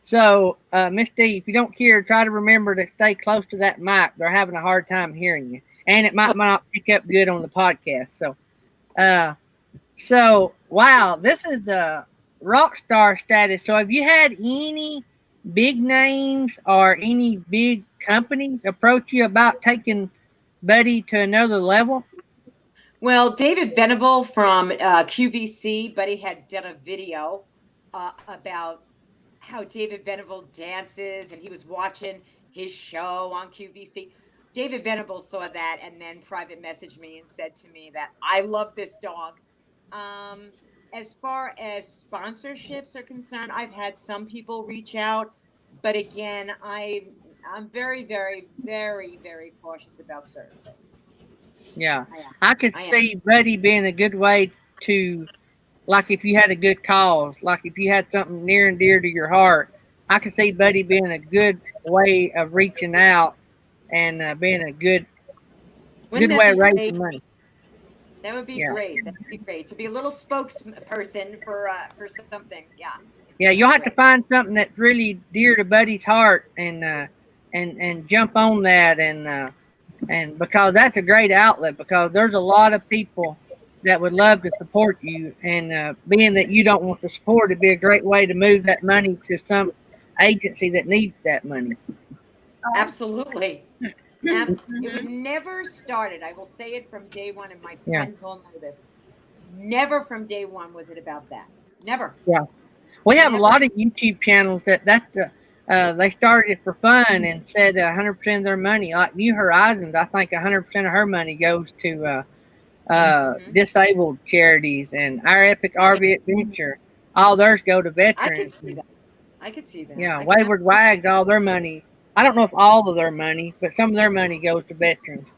So, Misty, if you don't care, try to remember to stay close to that mic. They're having a hard time hearing you. And it might not pick up good on the podcast. So, wow, this is the rock star status. So have you had any big names or any big companies approach you about taking Buddy to another level? Well, David Venable from QVC, Buddy had done a video about how David Venable dances, and he was watching his show on QVC. David Venable saw that and then private messaged me and said to me that I love this dog. As far as sponsorships are concerned, I've had some people reach out, but again, I'm very, very, very, very cautious about certain things. Yeah, I could see Buddy being a good way to, like if you had a good cause, like if you had something near and dear to your heart, I could see Buddy being a good way of reaching out and being a good way of raising money. That would be great. That would be great to be a little spokesperson for something. Yeah. Yeah, you'll have to find something that's really dear to Buddy's heart and jump on that and because that's a great outlet, because there's a lot of people that would love to support you, and being that you don't want the support, it'd be a great way to move that money to some agency that needs that money. Absolutely. It was never started. I will say it from day one, and my friends all know this. Never from day one was it about Bess. Never. Yeah. We have a lot of YouTube channels that they started it for fun and said 100% of their money, like New Horizons, I think 100% of her money goes to disabled charities, and Our Epic RV Adventure, all theirs go to veterans. I could see that. Yeah, Wayward Wags, all their money. I don't know if all of their money, but some of their money goes to veterans.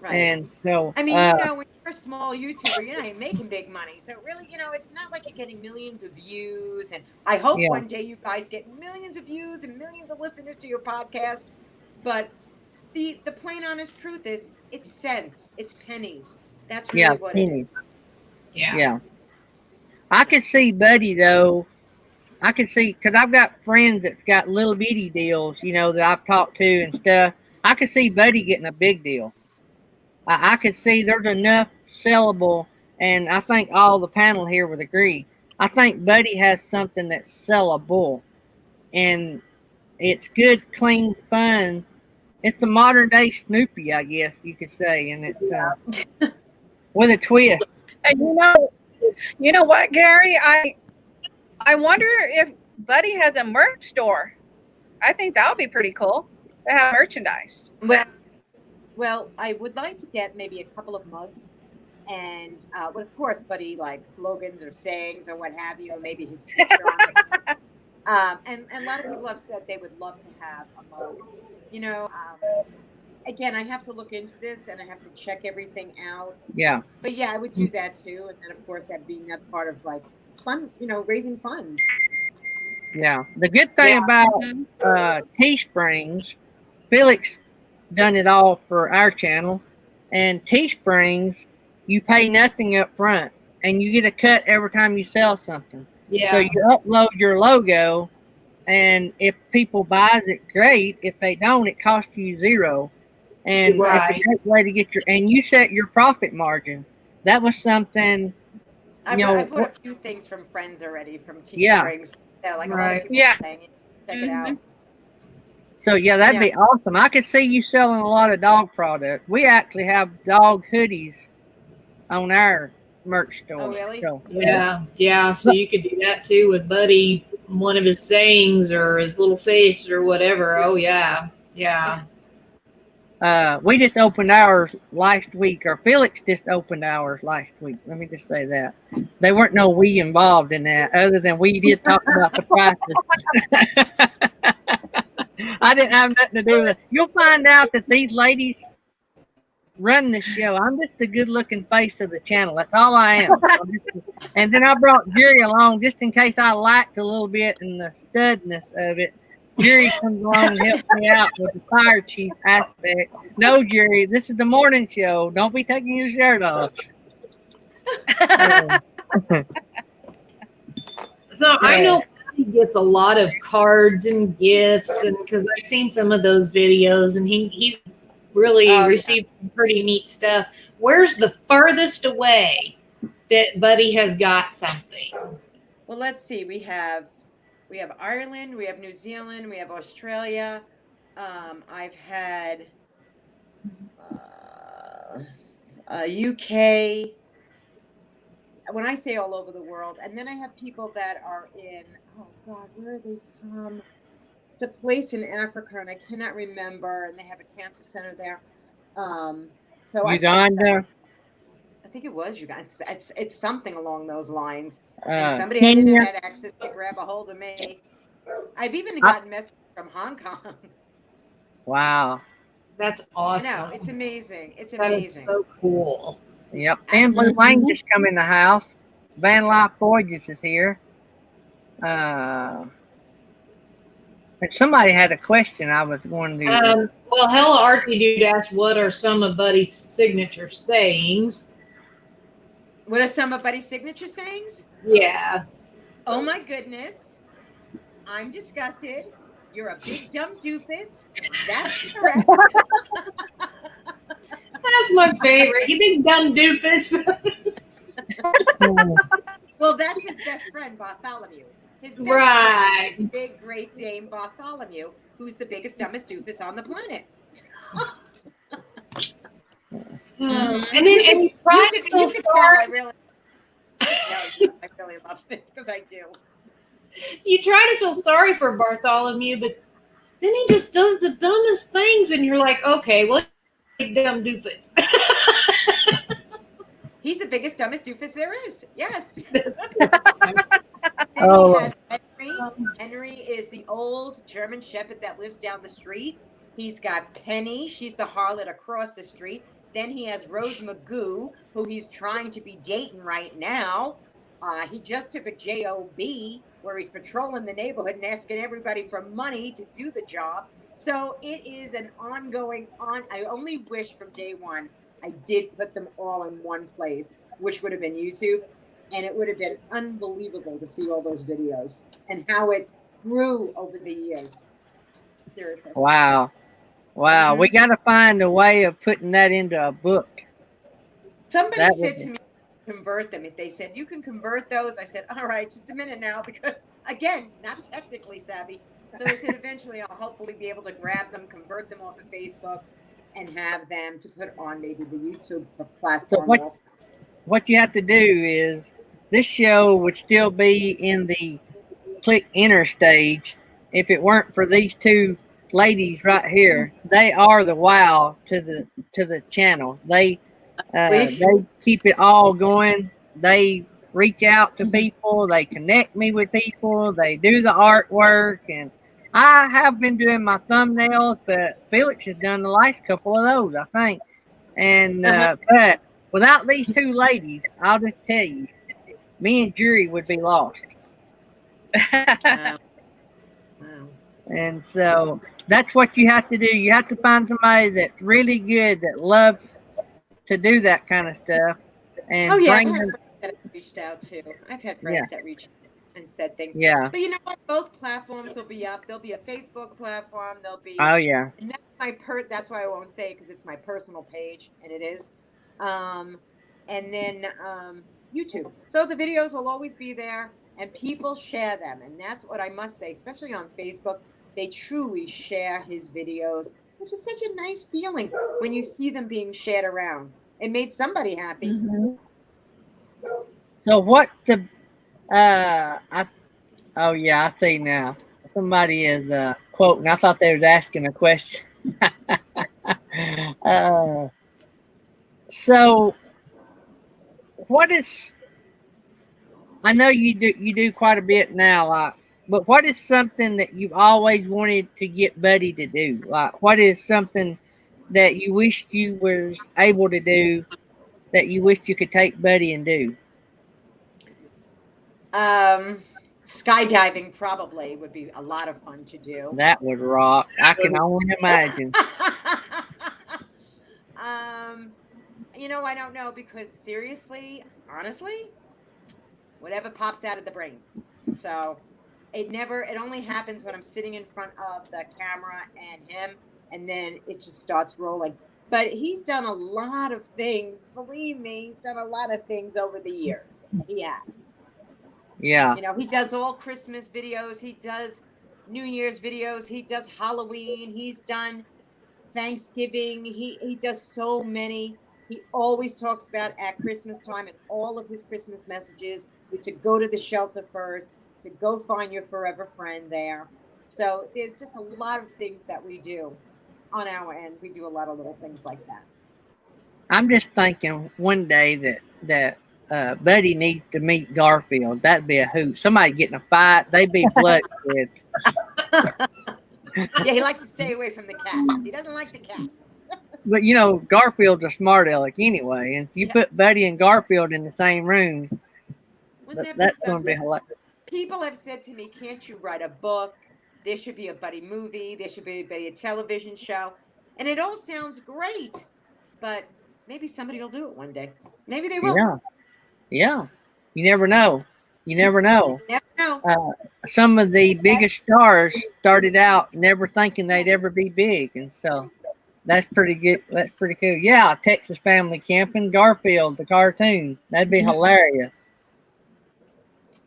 Right. And so, I mean, when you're a small YouTuber, you're not making big money. So really, it's not like you're getting millions of views. And I hope one day you guys get millions of views and millions of listeners to your podcast. But the plain honest truth is, it's cents, it's pennies. That's really what pennies. It is. Yeah. I could see Buddy though. I could see, because I've got friends that's got little bitty deals, that I've talked to and stuff. I could see Buddy getting a big deal. I could see there's enough sellable, and I think all the panel here would agree. I think Buddy has something that's sellable, and it's good, clean, fun. It's the modern day Snoopy, I guess you could say, and it's with a twist. And you know what, Gary? I wonder if Buddy has a merch store. I think that would be pretty cool to have merchandise. Well, I would like to get maybe a couple of mugs, and but of course, Buddy like slogans or sayings or what have you, or maybe his picture on it. And a lot of people have said they would love to have a mug. Again, I have to look into this and I have to check everything out. Yeah. But yeah, I would do that too, and then of course that being that part of like fun, raising funds. Yeah. The good thing about Teesprings, Felix done it all for our channel, and Teesprings, you pay nothing up front and you get a cut every time you sell something. Yeah. So you upload your logo, and if people buys it, great. If they don't, it costs you $0. And it's a great way to get and you set your profit margin. That was something. I put a few things from friends already from Teesprings. Yeah. Like a lot of people saying, check it out. So that'd be awesome. I could see you selling a lot of dog product. We actually have dog hoodies on our merch store. Oh, really? So, yeah. So you could do that too with Buddy, one of his sayings or his little face or whatever. Oh yeah. We just opened ours last week, or Felix just opened ours last week. Let me just say that. There weren't no we involved in that, other than we did talk about the prices. I didn't have nothing to do with it. You'll find out that these ladies run the show. I'm just the good-looking face of the channel. That's all I am. And then I brought Jerry along just in case I lacked a little bit in the studness of it. Jerry comes along and helps me out with the fire chief aspect. No, Jerry, this is the morning show. Don't be taking your shirt off. So I know he gets a lot of cards and gifts, and because I've seen some of those videos, and he's really received some pretty neat stuff. Where's the furthest away that Buddy has got something? Well, let's see. We have Ireland, we have New Zealand, we have Australia. I've had UK. When I say all over the world, and then I have people that are in, oh God, where are they from? It's a place in Africa, and I cannot remember, and they have a cancer center there. So Uganda. I think it was Uganda. It's something along those lines. And Uh, somebody had Kenya. internet access to grab a hold of me. I've even gotten messages from Hong Kong. Wow. That's I awesome. know, it's amazing. It's That is amazing. so cool. Yep. And Blue Wayne just come in the house. Van Life Voyages is here. And somebody had a question I was going to. Well, Hella Artsy Dude asked, what are some of Buddy's signature sayings? What are some of Buddy's signature sayings? Yeah. Oh my goodness. I'm disgusted. You're a big dumb doofus. That's correct. That's my favorite. You big dumb doofus. Well, that's his best friend, Bartholomew. His best Right. friend, big Great Dane Bartholomew, who's the biggest, dumbest doofus on the planet. And then it's practical you can tell I start. really love this because I do. You try to feel sorry for Bartholomew, but then he just does the dumbest things, and you're like, okay, well, big dumb doofus. He's the biggest, dumbest doofus there is. Yes. Oh. He has Henry. Henry is the old German Shepherd that lives down the street. He's got Penny. She's the harlot across the street. Then he has Rose Magoo, who he's trying to be dating right now. He just took a job where he's patrolling the neighborhood and asking everybody for money to do the job. So it is an ongoing I only wish from day one I did put them all in one place, which would have been YouTube. And it would have been unbelievable to see all those videos and how it grew over the years. Seriously. Wow. Wow. We got to find a way of putting that into a book. Somebody That said would to me, convert them. If they said, you can convert those, I said, all right, just a minute now, because again, not technically savvy. So I said, eventually I'll hopefully be able to grab them, convert them off of Facebook, and have them to put on maybe the YouTube platform. So what you have to do is, this show would still be in the click enter stage if it weren't for these two ladies right here. They are the wow to the channel. They keep it all going. They reach out to people. They connect me with people. They do the artwork, and I have been doing my thumbnails, but Felix has done the last couple of those, I think. And but without these two ladies, I'll just tell you, me and Jury would be lost. Wow. And so that's what you have to do. You have to find somebody that's really good, that loves to do that kind of stuff. And I've bring had them. friends that have reached out too. I've had friends that reached out and said things. Yeah. But you know what? Both platforms will be up. There'll be a Facebook platform. There'll be. Oh yeah. And that's why I won't say it, because it's my personal page, and it is. And then YouTube. So the videos will always be there, and people share them, and that's what I must say, especially on Facebook. They truly share his videos, which is such a nice feeling when you see them being shared around. It made somebody happy. Mm-hmm. So what the oh yeah, I see now. Somebody is quoting. I thought they was asking a question. So what is, I know you do quite a bit now, like, but what is something that you've always wanted to get Buddy to do? Like, what is something that you wished you was able to do that you wish you could take Buddy and do? Skydiving probably would be a lot of fun to do. That would rock. I can only imagine. I don't know, because seriously, honestly, whatever pops out of the brain. So it only happens when I'm sitting in front of the camera and him, and then it just starts rolling. But he's done a lot of things. Believe me, he's done a lot of things over the years. He has. Yeah. He does all Christmas videos. He does New Year's videos. He does Halloween. He's done Thanksgiving. He does so many. He always talks about at Christmas time and all of his Christmas messages to go to the shelter first, to go find your forever friend there. So there's just a lot of things that we do on our end. We do a lot of little things like that. I'm just thinking one day that Buddy needs to meet Garfield. That'd be a hoot. Somebody getting a fight, they'd be bloodshed. Yeah, he likes to stay away from the cats. He doesn't like the cats. But Garfield's a smart aleck anyway, and if you put Buddy and Garfield in the same room, that's going to be hilarious. People have said to me, "Can't you write a book? There should be a Buddy movie. There should be a Buddy television show." And it all sounds great, but maybe somebody will do it one day. Maybe they will. Yeah. You never know. You never know. You never know. Some of the biggest stars started out never thinking they'd ever be big, and so that's pretty good. That's pretty cool. Yeah, Texas Family Camping, Garfield, the cartoon. That'd be hilarious.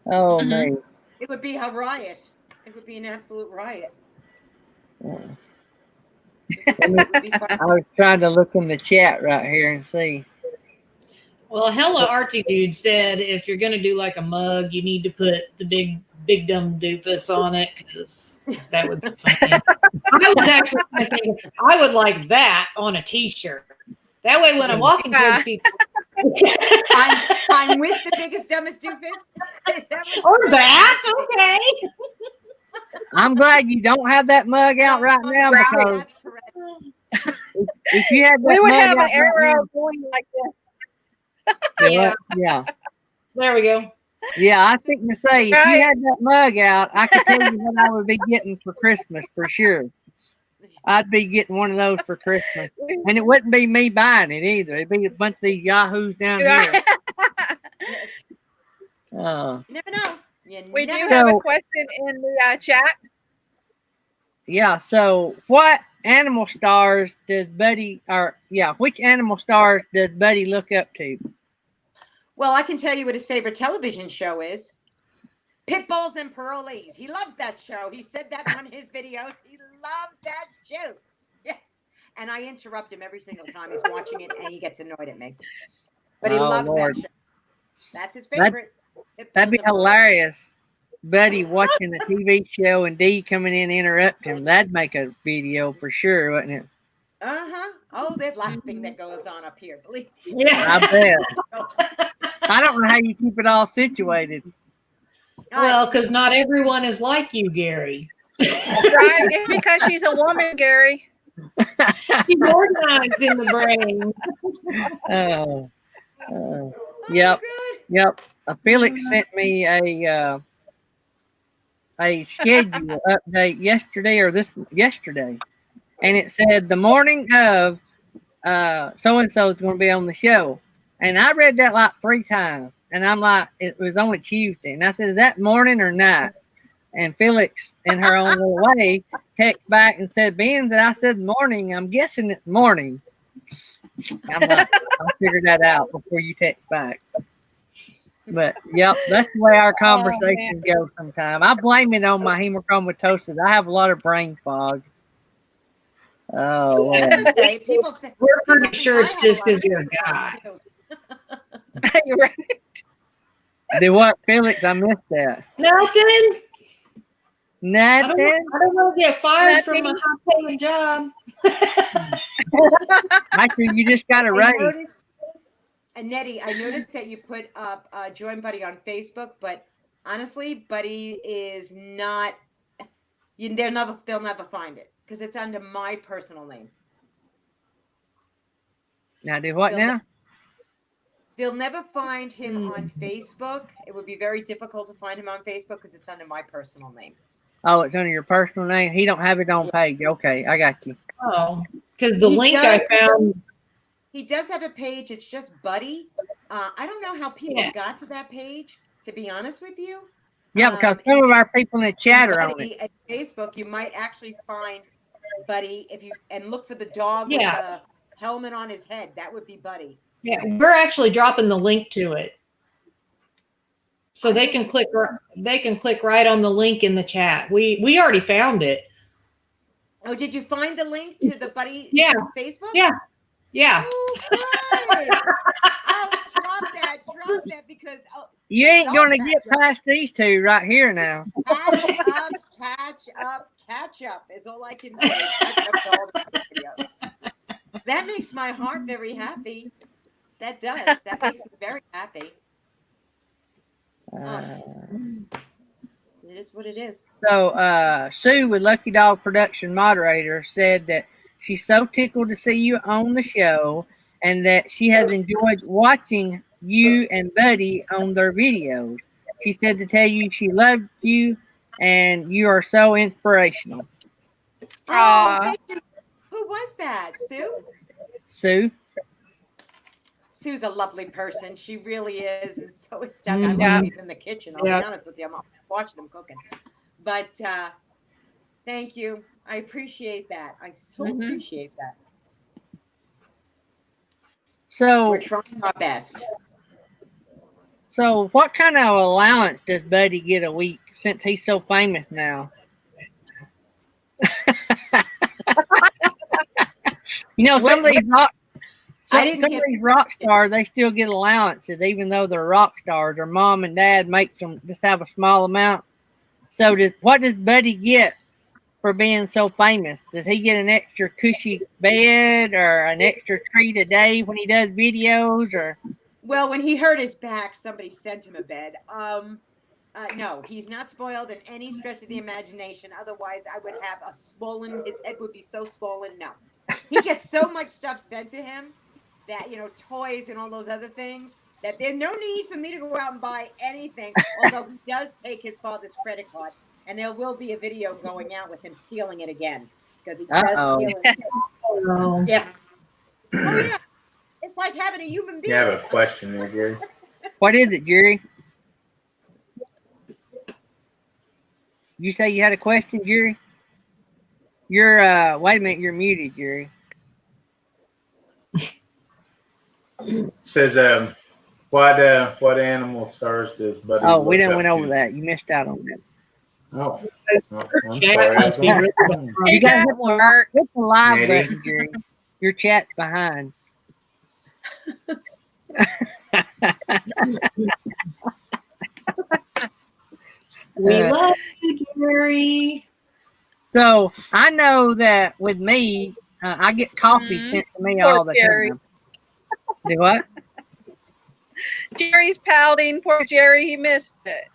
Oh man, it would be a riot. It would be an absolute riot. I was trying to look in the chat right here and see. Well, Hella Archie Dude said if you're going to do like a mug, you need to put the big Dumb Doofus on it, because that would be funny. I was actually thinking I would like that on a T-shirt. That way, when I'm walking towards people, I'm with the biggest, dumbest doofus. Or that, okay. I'm glad you don't have that mug out right now, because That's correct. if you had that We would mug have an out arrow right going like this. now, yeah. There we go. Yeah, I think to say, if you had that mug out, I could tell you what I would be getting for Christmas for sure. I'd be getting one of those for Christmas. And it wouldn't be me buying it either. It'd be a bunch of these yahoos down here. You never know. We do have a question in the chat. Yeah, so what animal stars does Buddy, which animal stars does Buddy look up to? Well, I can tell you what his favorite television show is. Pitbulls and Parolees. He loves that show. He said that on his videos. He loves that show. Yes. And I interrupt him every single time he's watching it, and he gets annoyed at me. But he loves that show. That's his favorite. That'd be hilarious. Buddy watching a TV show and Dee coming in and interrupt him. That'd make a video for sure, wouldn't it? Uh-huh. Oh, there's lots of things that goes on up here. Believe me. Yeah. I bet. I don't know how you keep it all situated. Well, because not everyone is like you, Gary. Right? It's because she's a woman, Gary. She's organized in the brain. Yep. Felix sent me a schedule update yesterday, and it said the morning of so and so is going to be on the show, and I read that like 3 times, and I'm like, it was only Tuesday, and I said, is that morning or night? And Felix, in her own little way, texted back and said, being that I said morning, I'm guessing it's morning. I'm like, I'll figure that out before you text back. But yep, that's the way our conversations go sometimes. I blame it on my hemochromatosis. I have a lot of brain fog. Oh, we're pretty sure it's just because you're a guy. You're right. Do what, Felix? I missed that. Nothing. Nothing. I don't want to get fired from a high-paying job. Actually, you just got a raise. And Nettie, I noticed that you put up Join Buddy on Facebook, but honestly, Buddy is not. They'll never find it because it's under my personal name. Now do what now? They'll never find him on Facebook. It would be very difficult to find him on Facebook because it's under my personal name. Oh, it's under your personal name. He don't have it on page. Okay, I got you. Oh, because the link I found. He does have a page. It's just Buddy. I don't know how people got to that page, to be honest with you. Yeah, because some of our people in the chat are on it. At Facebook, you might actually find Buddy and look for the dog with the helmet on his head. That would be Buddy. Yeah, we're actually dropping the link to it, so they can click. They can click right on the link in the chat. We already found it. Oh, did you find the link to the Buddy Facebook? Yeah. Yeah. Oh, good. Oh, drop that because you ain't gonna get past these two right here now. Catch up is all I can say. Catch up to all the videos. That makes my heart very happy. That does. That makes me very happy. It is what it is. So Sue with Lucky Dog Production Moderator said that she's so tickled to see you on the show and that she has enjoyed watching you and Buddy on their videos. She said to tell you she loved you and you are so inspirational. Oh, thank you. Who was that? Sue? Sue's a lovely person. She really is. And so is Doug. I love he's in the kitchen. I'll be honest with you. I'm watching him cooking. But thank you. I appreciate that. I so appreciate that. So we're trying our best. So what kind of allowance does Buddy get a week since he's so famous now? You know, some of these rock stars, they still get allowances, even though they're rock stars. Their mom and dad makes them just have a small amount. So what does Buddy get for being so famous? Does he get an extra cushy bed or an extra treat a day when he does videos? Or well, when he hurt his back, somebody sent him a bed. No, he's not spoiled in any stretch of the imagination. Otherwise, I would have his head would be so swollen. No, he gets so much stuff sent to him that, toys and all those other things, that there's no need for me to go out and buy anything. Although he does take his father's credit card, and there will be a video going out with him stealing it again because he does steal it. Yeah. Oh yeah. It's like having a human being. You have a question there, Gary. What is it, Jerry? You say you had a question, Jerry? You're wait a minute, you're muted, Jerry. Says what animal stars does Buddy? Oh, we didn't went over that. You missed out on that. Oh, I'm sorry. You got to hit the live button, Jerry. Your chat's behind. We love you, Jerry. So I know that with me, I get coffee sent to me all the time. Do what? Jerry's pouting. Poor Jerry, he missed it.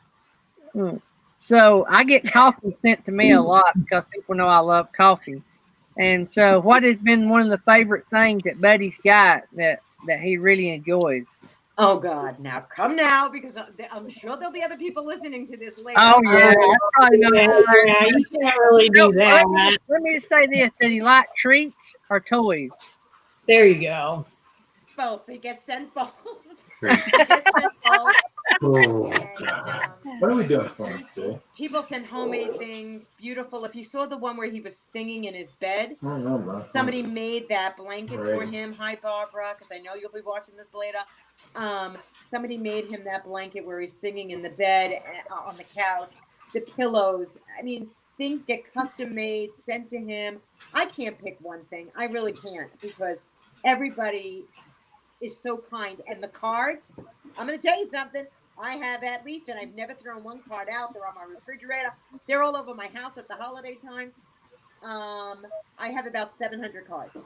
So I get coffee sent to me a lot because people know I love coffee. And so what has been one of the favorite things that Buddy's got that he really enjoys? Oh, God. Now, come now, because I'm sure there'll be other people listening to this later. Oh, yeah. You can't really do that. Let me just say this. Does he like treats or toys? There you go. Both. He gets sent both. Oh, what are we doing for him? People send homemade things, beautiful. If you saw the one where he was singing in his bed, somebody made that blanket for him. Hi, Barbara, because I know you'll be watching this later. Somebody made him that blanket where he's singing in the bed on the couch. The pillows. I mean, things get custom made, sent to him. I can't pick one thing. I really can't because everybody is so kind. And the cards, I'm going to tell you something. I have at least, and I've never thrown one card out. They're on my refrigerator. They're all over my house at the holiday times. I have about 700 cards.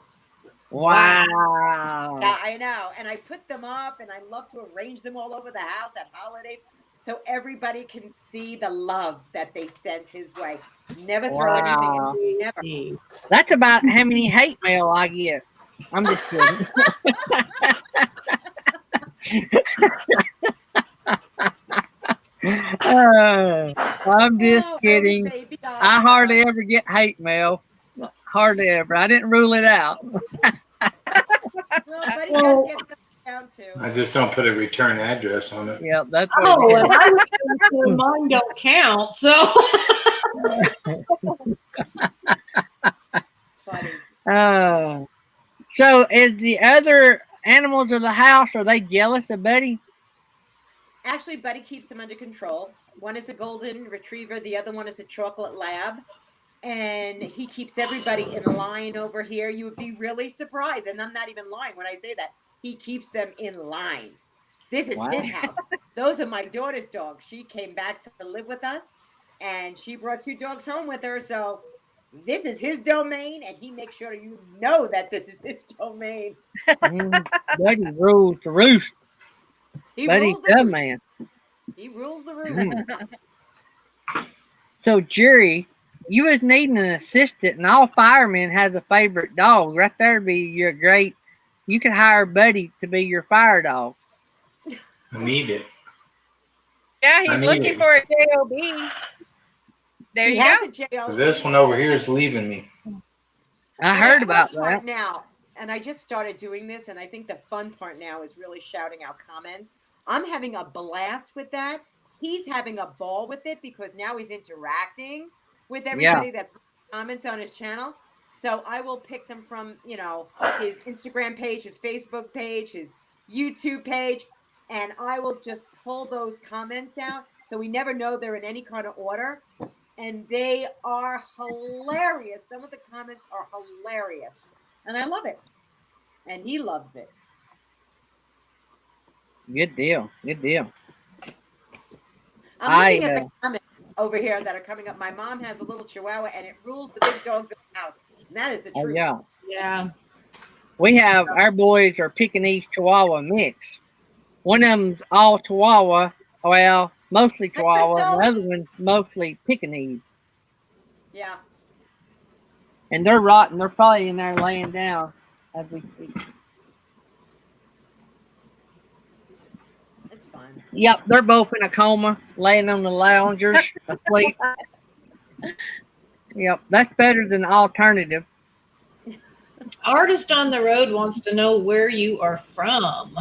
Wow. Yeah, I know. And I put them up and I love to arrange them all over the house at holidays so everybody can see the love that they sent his way. Never throw anything Wow. in. Never. That's about how many hate mail I get. I'm just kidding. I'm just Oh, kidding. baby doll. I hardly ever get hate mail. Hardly ever. I didn't rule it out. Well, Buddy does get them down too. I just don't put a return address on it. Yeah, that's what Oh, it and I was gonna say mine don't count. So Funny. is. So is the other animals of the house, are they jealous of Buddy? Actually, Buddy keeps them under control. One is a golden retriever. The other one is a chocolate lab. And he keeps everybody in line over here. You would be really surprised. And I'm not even lying when I say that. He keeps them in line. This is his house. Those are my daughter's dogs. She came back to live with us. And she brought 2 dogs home with her. So this is his domain. And he makes sure you know that this is his domain. Buddy rules the roost. He Buddy's rules the dumb roost. man. He rules the roost. So Jerry, you was needing an assistant, and all firemen has a favorite dog. Right there would be your great. You could hire Buddy to be your fire dog. I need it. Yeah, I he's need looking it. for a JOB. There He you has go. a jail. This one over here is leaving me. I heard about The fun part that. now, and I just started doing this, and I think the fun part now is really shouting out comments. I'm having a blast with that. He's having a ball with it because now he's interacting with everybody that's comments on his channel. So I will pick them from, his Instagram page, his Facebook page, his YouTube page, and I will just pull those comments out. So we never know they're in any kind of order. And they are hilarious. Some of the comments are hilarious. And I love it. And he loves it. Good deal. Good deal. I'm looking at the comments over here that are coming up. My mom has a little chihuahua and it rules the big dogs in the house. And that is the truth. Yeah. yeah. We have our boys are Pekingese Chihuahua mix. One of them's all Chihuahua. Well, mostly Chihuahua. Crystal. The other one's mostly Pekingese. Yeah. And they're rotten. They're probably in there laying down as we speak. It's fun. Yep, they're both in a coma, laying on the loungers, asleep. Yep, that's better than the alternative. Artist on the Road wants to know where you are from.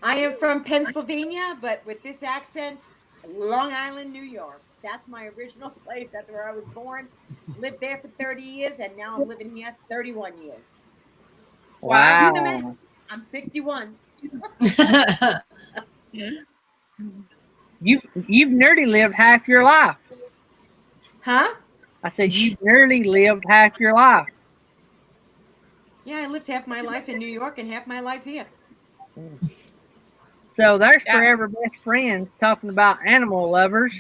I am from Pennsylvania, but with this accent, Long Island, New York. That's my original place. That's where I was born. Lived there for 30 years, and now I'm living here 31 years. Wow. Do the math. I'm 61. You've nearly lived half your life. Huh? I said you've nearly lived half your life. Yeah, I lived half my life in New York and half my life here. So there's Forever Best Friends talking about animal lovers.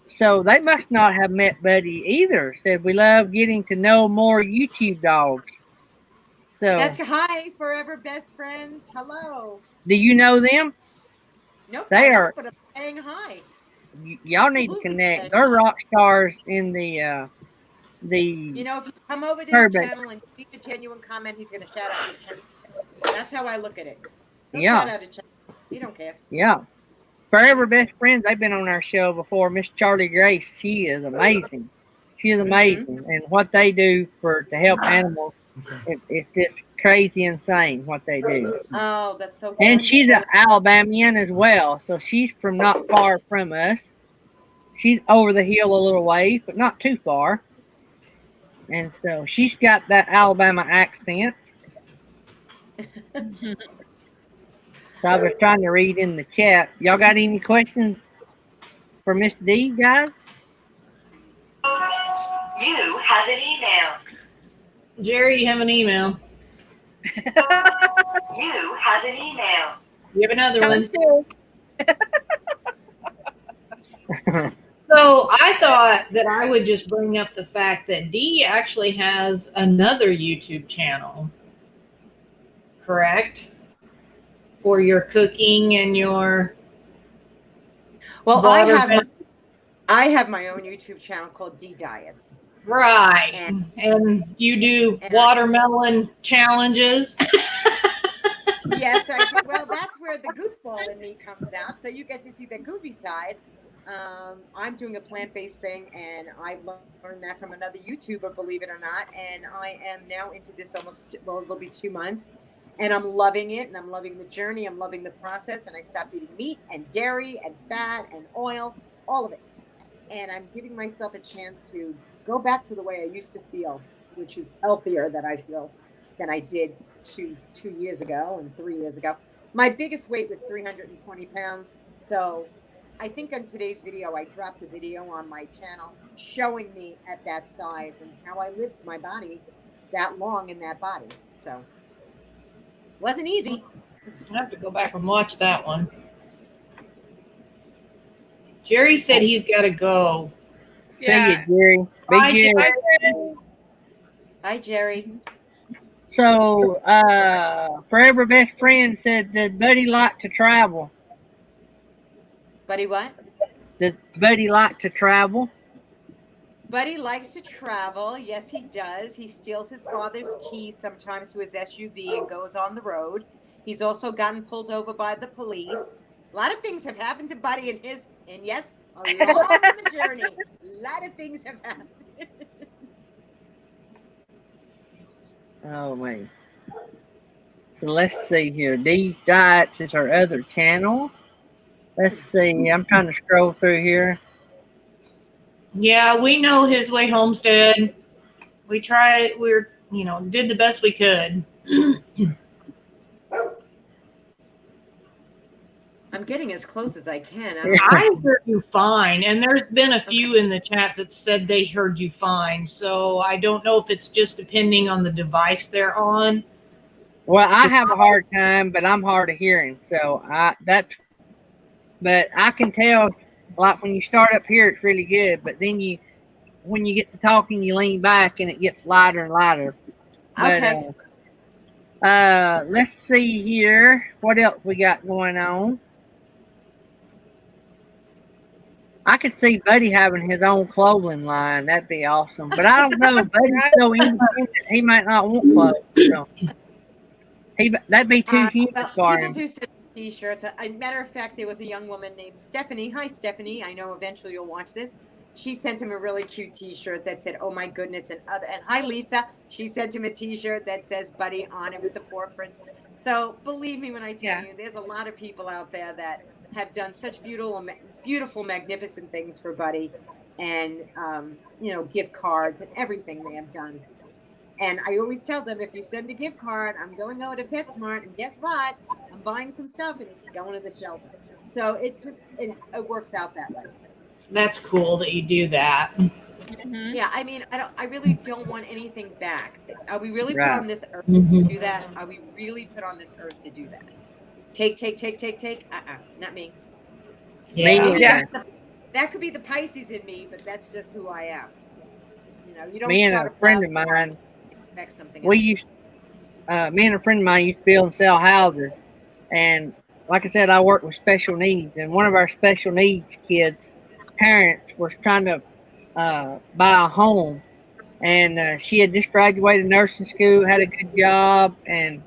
So they must not have met Buddy either. Said we love getting to know more YouTube dogs. So That's hi, Forever Best Friends. Hello. do you know them? Nope. They I don't, are- but I'm saying hi. Y'all need to Absolutely. connect. They're rock stars in the You know, if you come over to his Perfect. channel and leave a genuine comment, he's going to shout out your channel. That's how I look at it. He'll Yeah. shout out a channel. He don't care. Yeah. Forever Best Friends, they've been on our show before. Miss Charlie Grace, she is amazing. She is amazing. And what they do to help animals, it's just crazy insane what they do. Oh, that's so And good. she's an Alabamian as well. So she's from not far from us. She's over the hill a little ways, but not too far. And so she's got that Alabama accent. So I was trying to read in the chat. Y'all got any questions for Miss D, guys? You have an email. Jerry, you have an email. You have an email. You have another one. Comes too. So I thought that I would just bring up the fact that Dee actually has another YouTube channel, correct? For your cooking and your Well, water. I have my own YouTube channel called D Diets. Right. And you do watermelon challenges. Yes, I do. Well, that's where the goofball in me comes out. So you get to see the goofy side. I'm doing a plant-based thing, and I learned that from another YouTuber, believe it or not. And I am now into this it'll be 2 months. And I'm loving it, and I'm loving the journey. I'm loving the process. And I stopped eating meat and dairy and fat and oil, all of it. And I'm giving myself a chance to go back to the way I used to feel, which is healthier than I feel than I did two years ago and 3 years ago. My biggest weight was 320 pounds. So I think on today's video, I dropped a video on my channel showing me at that size and how I lived my body that long in that body. So it wasn't easy. I have to go back and watch that one. Jerry said he's got to go. See you, Jerry. Big Jerry. Hi, Jerry. So, Forever Best Friend said, "Did Buddy like to travel?" Buddy, what? Did Buddy like to travel? Buddy likes to travel. Yes, he does. He steals his father's keys sometimes to his SUV and goes on the road. He's also gotten pulled over by the police. A lot of things have happened to Buddy and yes, along the journey, a lot of things have happened. Oh, wait. So let's see here. These Diets is our other channel. Let's see. I'm trying to scroll through here. Yeah, we know His Way Homestead. We did the best we could. I'm getting as close as I can. I heard you fine, and there's been a few in the chat that said they heard you fine. So I don't know if it's just depending on the device they're on. Well, I have a hard time, but I'm hard of hearing. So but I can tell, like when you start up here, it's really good. But then when you get to talking, you lean back and it gets lighter and lighter. Okay. But, let's see here. What else we got going on? I could see Buddy having his own clothing line. That'd be awesome. But I don't know. Buddy's so independent. He might not want clothes. So. That'd be too human for him. People do send t-shirts. A matter of fact, there was a young woman named Stephanie. Hi, Stephanie. I know eventually you'll watch this. She sent him a really cute t-shirt that said, "Oh my goodness," and hi, Lisa. She sent him a t-shirt that says Buddy on it with the paw prints. So believe me when I tell you, there's a lot of people out there that have done such beautiful, magnificent things for Buddy, and gift cards and everything they have done. And I always tell them, if you send a gift card, I'm going over to PetSmart, and guess what? I'm buying some stuff, and it's going to the shelter. So it works out that way. That's cool that you do that. Mm-hmm. Yeah, I mean, I really don't want anything back. Are we really put on this earth Mm-hmm. to do that? Are we really put on this earth to do that? Take. Not me. Yeah. That could be the Pisces in me, but that's just who I am. You don't. Me and start a friend of problem, mine, expect something me and a friend of mine used to build and sell houses. And like I said, I work with special needs. And one of our special needs kids' parents was trying to buy a home. And she had just graduated nursing school, had a good job, and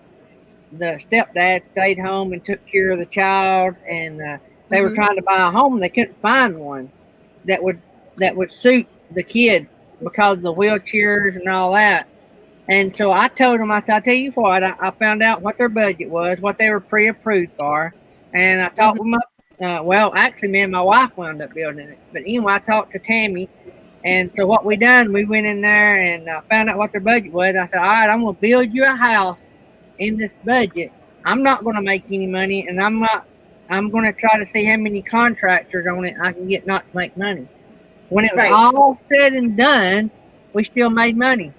the stepdad stayed home and took care of the child. And they were trying to buy a home. They couldn't find one that would suit the kid because of the wheelchairs and all that. And so I told them, I said, "I'll tell you what, I found out what their budget was, what they were pre-approved for, and I talked them up. Well, actually, me and my wife wound up building it. But anyway, I talked to Tammy, and so what we done, we went in there and found out what their budget was. I said, all right, I'm going to build you a house in this budget. I'm not going to make any money, and I'm going to try to see how many contractors on it I can get not to make money. When it was all said and done, we still made money.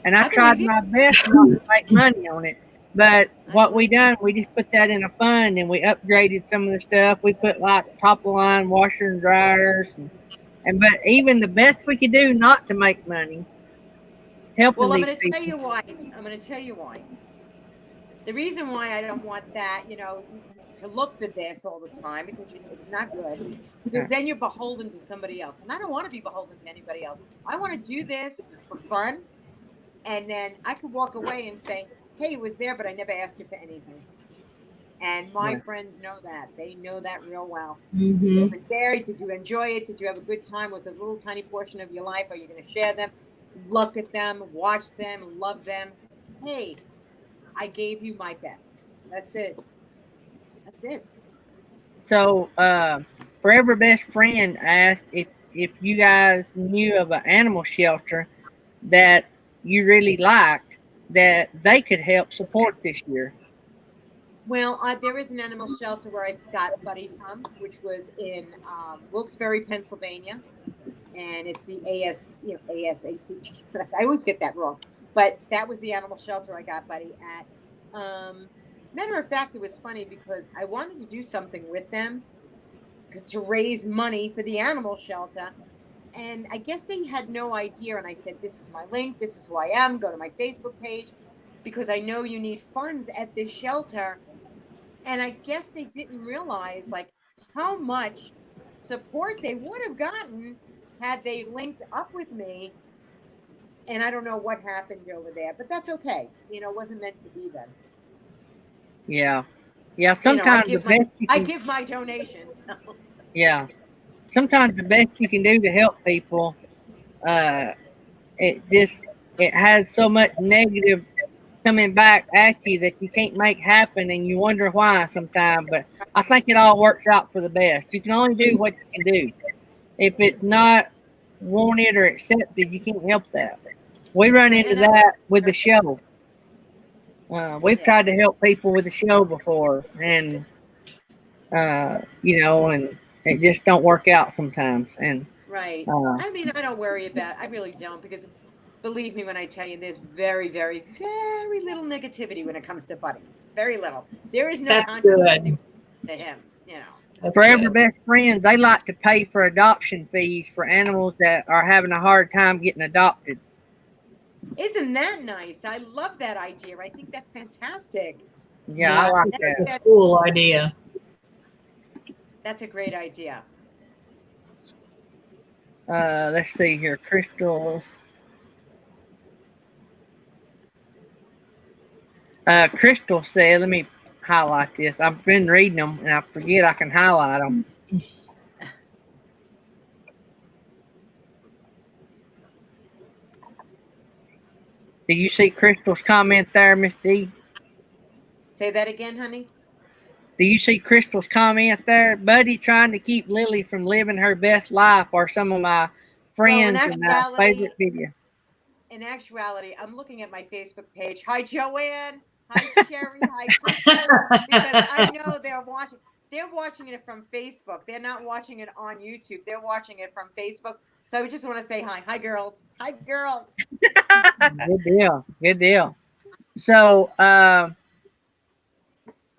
And I tried my best not to make money on it. But what we done, we just put that in a fund and we upgraded some of the stuff. We put like top of the line washer and dryers, and but even the best we could do not to make money, helping Well, I'm these going to people. tell you why. I'm going to tell you why. The reason why I don't want that, to look for this all the time, because it's not good. Because then you're beholden to somebody else. And I don't want to be beholden to anybody else. I want to do this for fun. And then I could walk away and say, hey, it was there, but I never asked you for anything. And my friends know that. They know that real well. Mm-hmm. It was there. Did you enjoy it? Did you have a good time? Was it a little tiny portion of your life? Are you going to share them? Look at them, watch them, love them. Hey, I gave you my best. That's it. That's it. So, Forever Best Friend asked if you guys knew of an animal shelter that you really liked that they could help support this year. Well, there is an animal shelter where I got Buddy from, which was in Wilkes-Barre, Pennsylvania, and it's the ASAC. I always get that wrong, but that was the animal shelter I got Buddy at. Matter of fact, it was funny because I wanted to do something with them to raise money for the animal shelter. And I guess they had no idea. And I said, this is my link. This is who I am. Go to my Facebook page because I know you need funds at this shelter. And I guess they didn't realize like how much support they would have gotten had they linked up with me. And I don't know what happened over there, but that's okay. It wasn't meant to be then. Yeah. Yeah. Sometimes I give my donations. So. Yeah. Sometimes the best you can do to help people, it has so much negative coming back at you that you can't make happen, and you wonder why sometimes. But I think it all works out for the best. You can only do what you can do. If it's not wanted or accepted, you can't help that. We run into that with the show. We've tried to help people with the show before, and and it just don't work out sometimes. And right. I don't worry about. I really don't, because believe me when I tell you, there's very, very, very little negativity when it comes to Buddy. Very little. There is no controversy to him. Forever Best Friends, they like to pay for adoption fees for animals that are having a hard time getting adopted. Isn't that nice? I love that idea. I think that's fantastic. Yeah, I like that. That's a cool idea. That's a great idea. Let's see here. Crystal said, let me highlight this. I've been reading them and I forget I can highlight them. Do you see Crystal's comment there, Miss D? Say that again, honey. Do you see Crystal's comment there? Buddy trying to keep Lily from living her best life are some of my friends in my favorite video. In actuality, I'm looking at my Facebook page. Hi, Joanne. Hi, Sherry. Hi, Crystal. Because I know they're watching. They're watching it from Facebook. They're not watching it on YouTube. They're watching it from Facebook. So I just want to say hi. Hi, girls. Hi, girls. Good deal. Good deal. So, let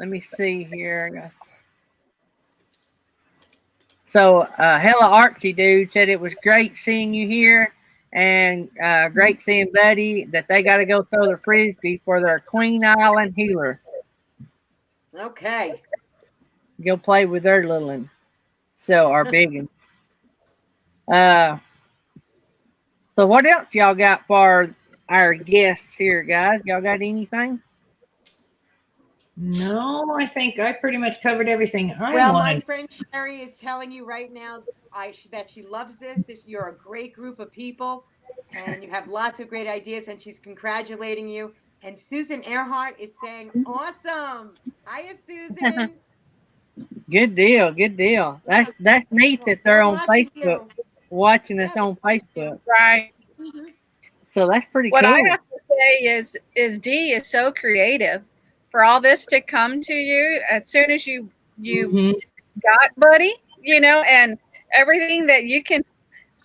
me see here. So, Hella Artsy Dude said it was great seeing you here and great seeing Buddy that they got to go throw their frisbee for their Queen Island healer. Okay. Go play with their little one. So, our big one. So what else y'all got for our guests here, guys? Y'all got anything? No, I think I pretty much covered everything I wanted. My friend Sherry is telling you right now that she loves this. You're a great group of people, and you have lots of great ideas, and she's congratulating you. And Susan Earhart is saying, awesome. Hiya, Susan. Good deal. Good deal. That's neat that they're on Facebook. Watching us on Facebook, right? So that's pretty cool. What I have to say is D is so creative for all this to come to you as soon as you got Buddy, and everything that you can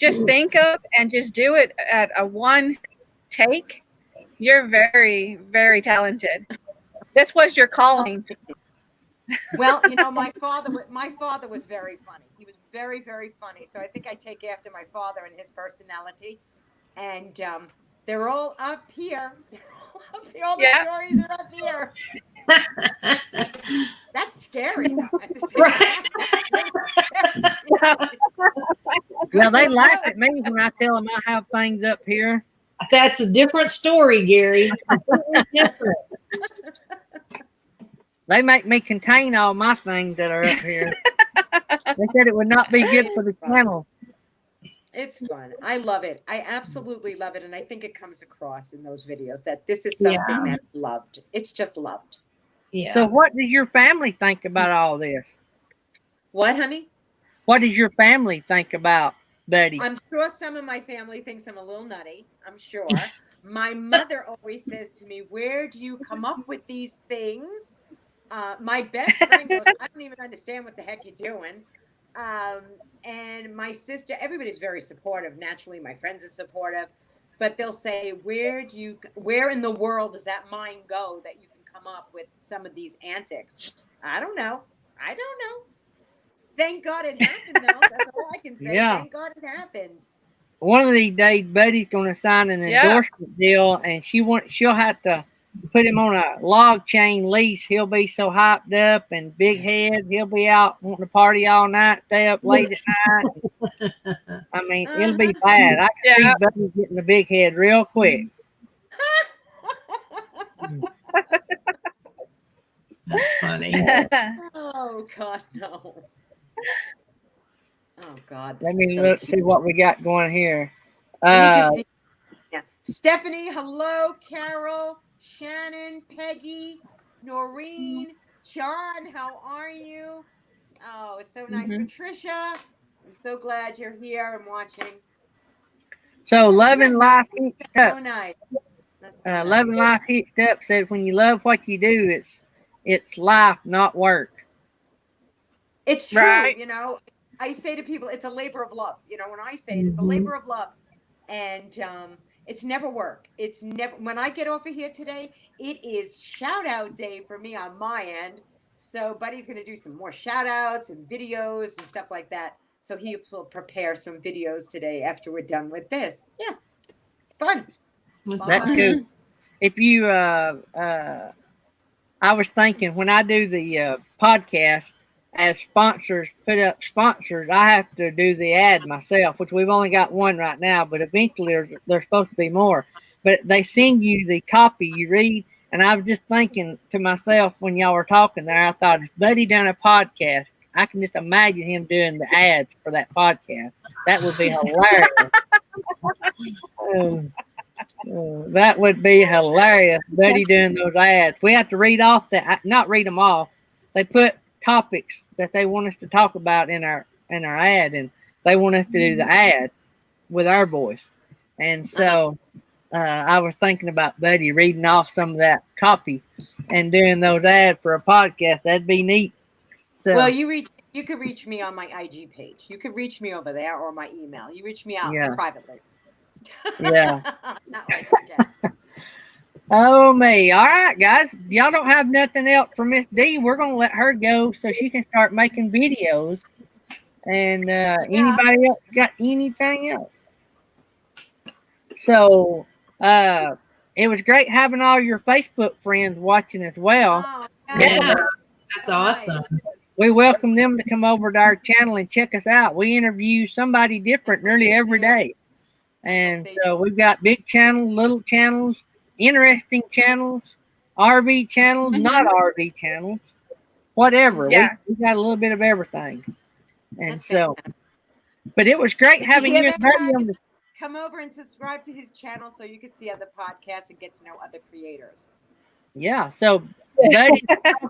just think of and just do it at a one take. You're very, very talented. This was your calling. Well, my father was very funny. He was very, very funny. So I think I take after my father and his personality. And they're all up here. They're all up here. All the stories are up here. That's scary. At the same time. Well, they laugh at me when I tell them I have things up here. That's a different story, Gary. Different. They make me contain all my things that are up here. They said it would not be good for the channel. It's fun. I love it. I absolutely love it. And I think it comes across in those videos that this is something that's loved. It's just loved. Yeah. So what does your family think about all this? What, honey? What does your family think about Buddy? I'm sure some of my family thinks I'm a little nutty. I'm sure. My mother always says to me, where do you come up with these things? My best friend goes, I don't even understand what the heck you're doing. And my sister, everybody's very supportive. Naturally, my friends are supportive. But they'll say, where in the world does that mind go that you can come up with some of these antics? I don't know. Thank God it happened, though. That's all I can say. Yeah. Thank God it happened. One of these days, Buddy's going to sign an endorsement deal, and she'll have to put him on a log chain leash. He'll be so hyped up and big head. He'll be out wanting to party all night, stay up late at night. I mean, it'll be bad. I can see Buddy getting the big head real quick. That's funny. Oh, God, no. Oh, God. Let me see what we got going here. Stephanie, hello. Carol, Shannon, Peggy, Noreen, John, how are you? Oh, it's so nice. Patricia, I'm so glad you're here and watching. So, Loving Life Heats Up. So nice. Loving Life Heats Up said, when you love what you do, it's life, not work. It's true. Right. I say to people, it's a labor of love. When I say it, it's a labor of love. And it's never work. It's never, when I get off of here today, it is shout out day for me on my end. So Buddy's going to do some more shout outs and videos and stuff like that. So he will prepare some videos today after we're done with this. Yeah. Fun. That's good. If you, I was thinking when I do the podcast, as sponsors, put up sponsors, I have to do the ad myself, which we've only got one right now, but eventually there's supposed to be more. But they send you the copy you read, and I was just thinking to myself when y'all were talking there, I thought, if Buddy done a podcast, I can just imagine him doing the ads for that podcast. That would be hilarious. That would be hilarious, Buddy doing those ads. We have to read off not read them all. They put topics that they want us to talk about in our ad, and they want us to do the ad with our voice. And so I was thinking about Buddy reading off some of that copy and doing those ads for a podcast. That'd be neat. So, well, you could reach me on my IG page. You could reach me over there, or my email. You reach me out privately. Yeah. Not like that. Oh me. All right, guys. Y'all don't have nothing else for Miss D. We're gonna let her go so she can start making videos. And anybody else got anything else? So it was great having all your Facebook friends watching as well. Oh, yeah, that's awesome. We welcome them to come over to our channel and check us out. We interview somebody different nearly every day. And so we've got big channels, little channels, interesting channels, RV channels, not RV channels, whatever. Yeah. We got a little bit of everything. And that's so, fantastic. But it was great having you and Buddy on the. Come over and subscribe to his channel so you can see other podcasts and get to know other creators. Yeah. So, Buddy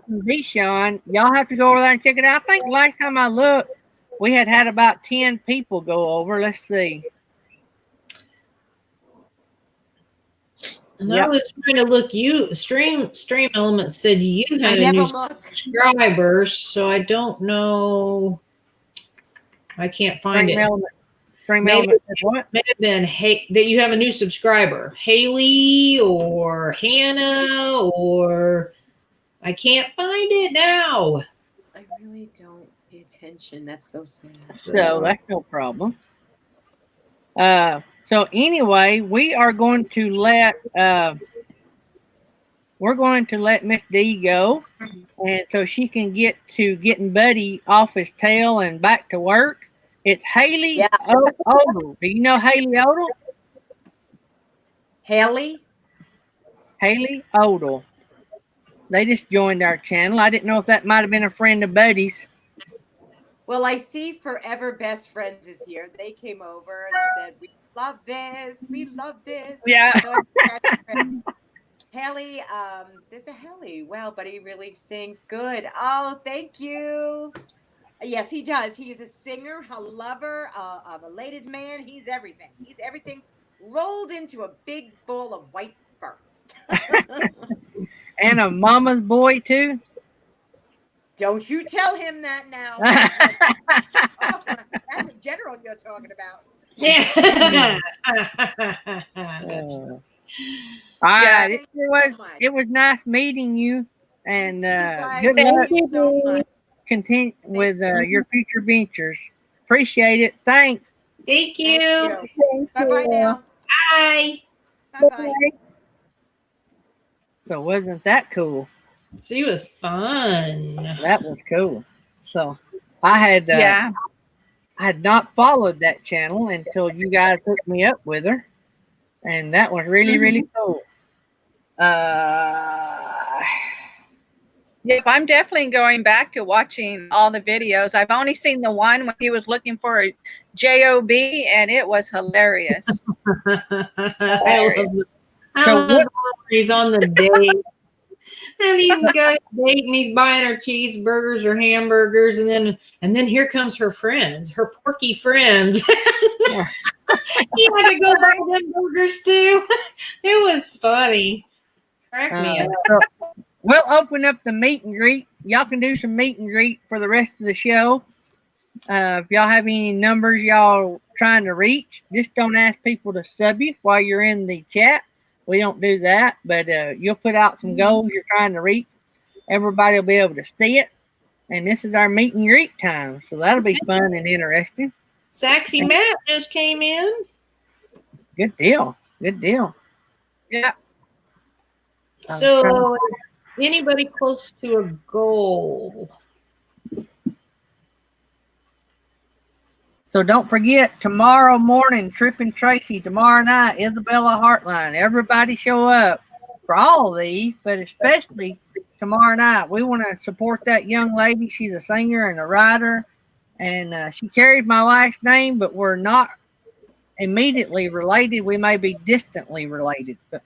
and Bichon, y'all have to go over there and check it out. I think last time I looked, we had about 10 people go over. Let's see. And I was trying to look. Stream Elements said you had a new subscribers, so I don't know. I can't find it. Stream Elements what? May have been that you have a new subscriber, Haley or Hannah or I can't find it now. I really don't pay attention. That's so sad. So that's no problem. So anyway, we are going to let Miss D go, and so she can get to getting Buddy off his tail and back to work. It's Haley Odell. Do you know Haley Odell? Haley? Haley Odell. They just joined our channel. I didn't know if that might have been a friend of Buddy's. Well, I see Forever Best Friends is here. They came over and said, "We love this. We love this." Yeah. So Haley, there's a Haley. Wow, Buddy really sings good. Oh, thank you. Yes, he does. He is a singer, a lover, a ladies' man. He's everything. He's everything rolled into a big ball of white fur. And a mama's boy too. Don't you tell him that now. That's a general you're talking about. Yeah. All right. It was nice meeting you, and good luck. So much. Continue with your future ventures. Appreciate it. Thanks. Thank you. Bye bye now. Bye. Bye bye. So wasn't that cool? She was fun. That was cool. So I had I had not followed that channel until you guys hooked me up with her, and that was really really cool. Yep, I'm definitely going back to watching all the videos. I've only seen the one when he was looking for a job, and it was hilarious. I love he's on the date. And he's got a date and he's buying her cheeseburgers or hamburgers, and then here comes her friends, her porky friends. He had to go buy them burgers too. It was funny. Crack me up. So we'll open up the meet and greet. Y'all can do some meet and greet for the rest of the show. If y'all have any numbers y'all trying to reach, just don't ask people to sub you while you're in the chat. We don't do that, but you'll put out some goals you're trying to reach. Everybody will be able to see it. And this is our meet and greet time. So that'll be fun and interesting. Saxy Matt just came in. Good deal. Good deal. Yeah. So is anybody close to a goal? So don't forget, tomorrow morning, Trip and Tracy, tomorrow night, Isabella Heartline. Everybody show up for all of these, but especially tomorrow night. We want to support that young lady. She's a singer and a writer, and she carries my last name, but we're not immediately related. We may be distantly related, but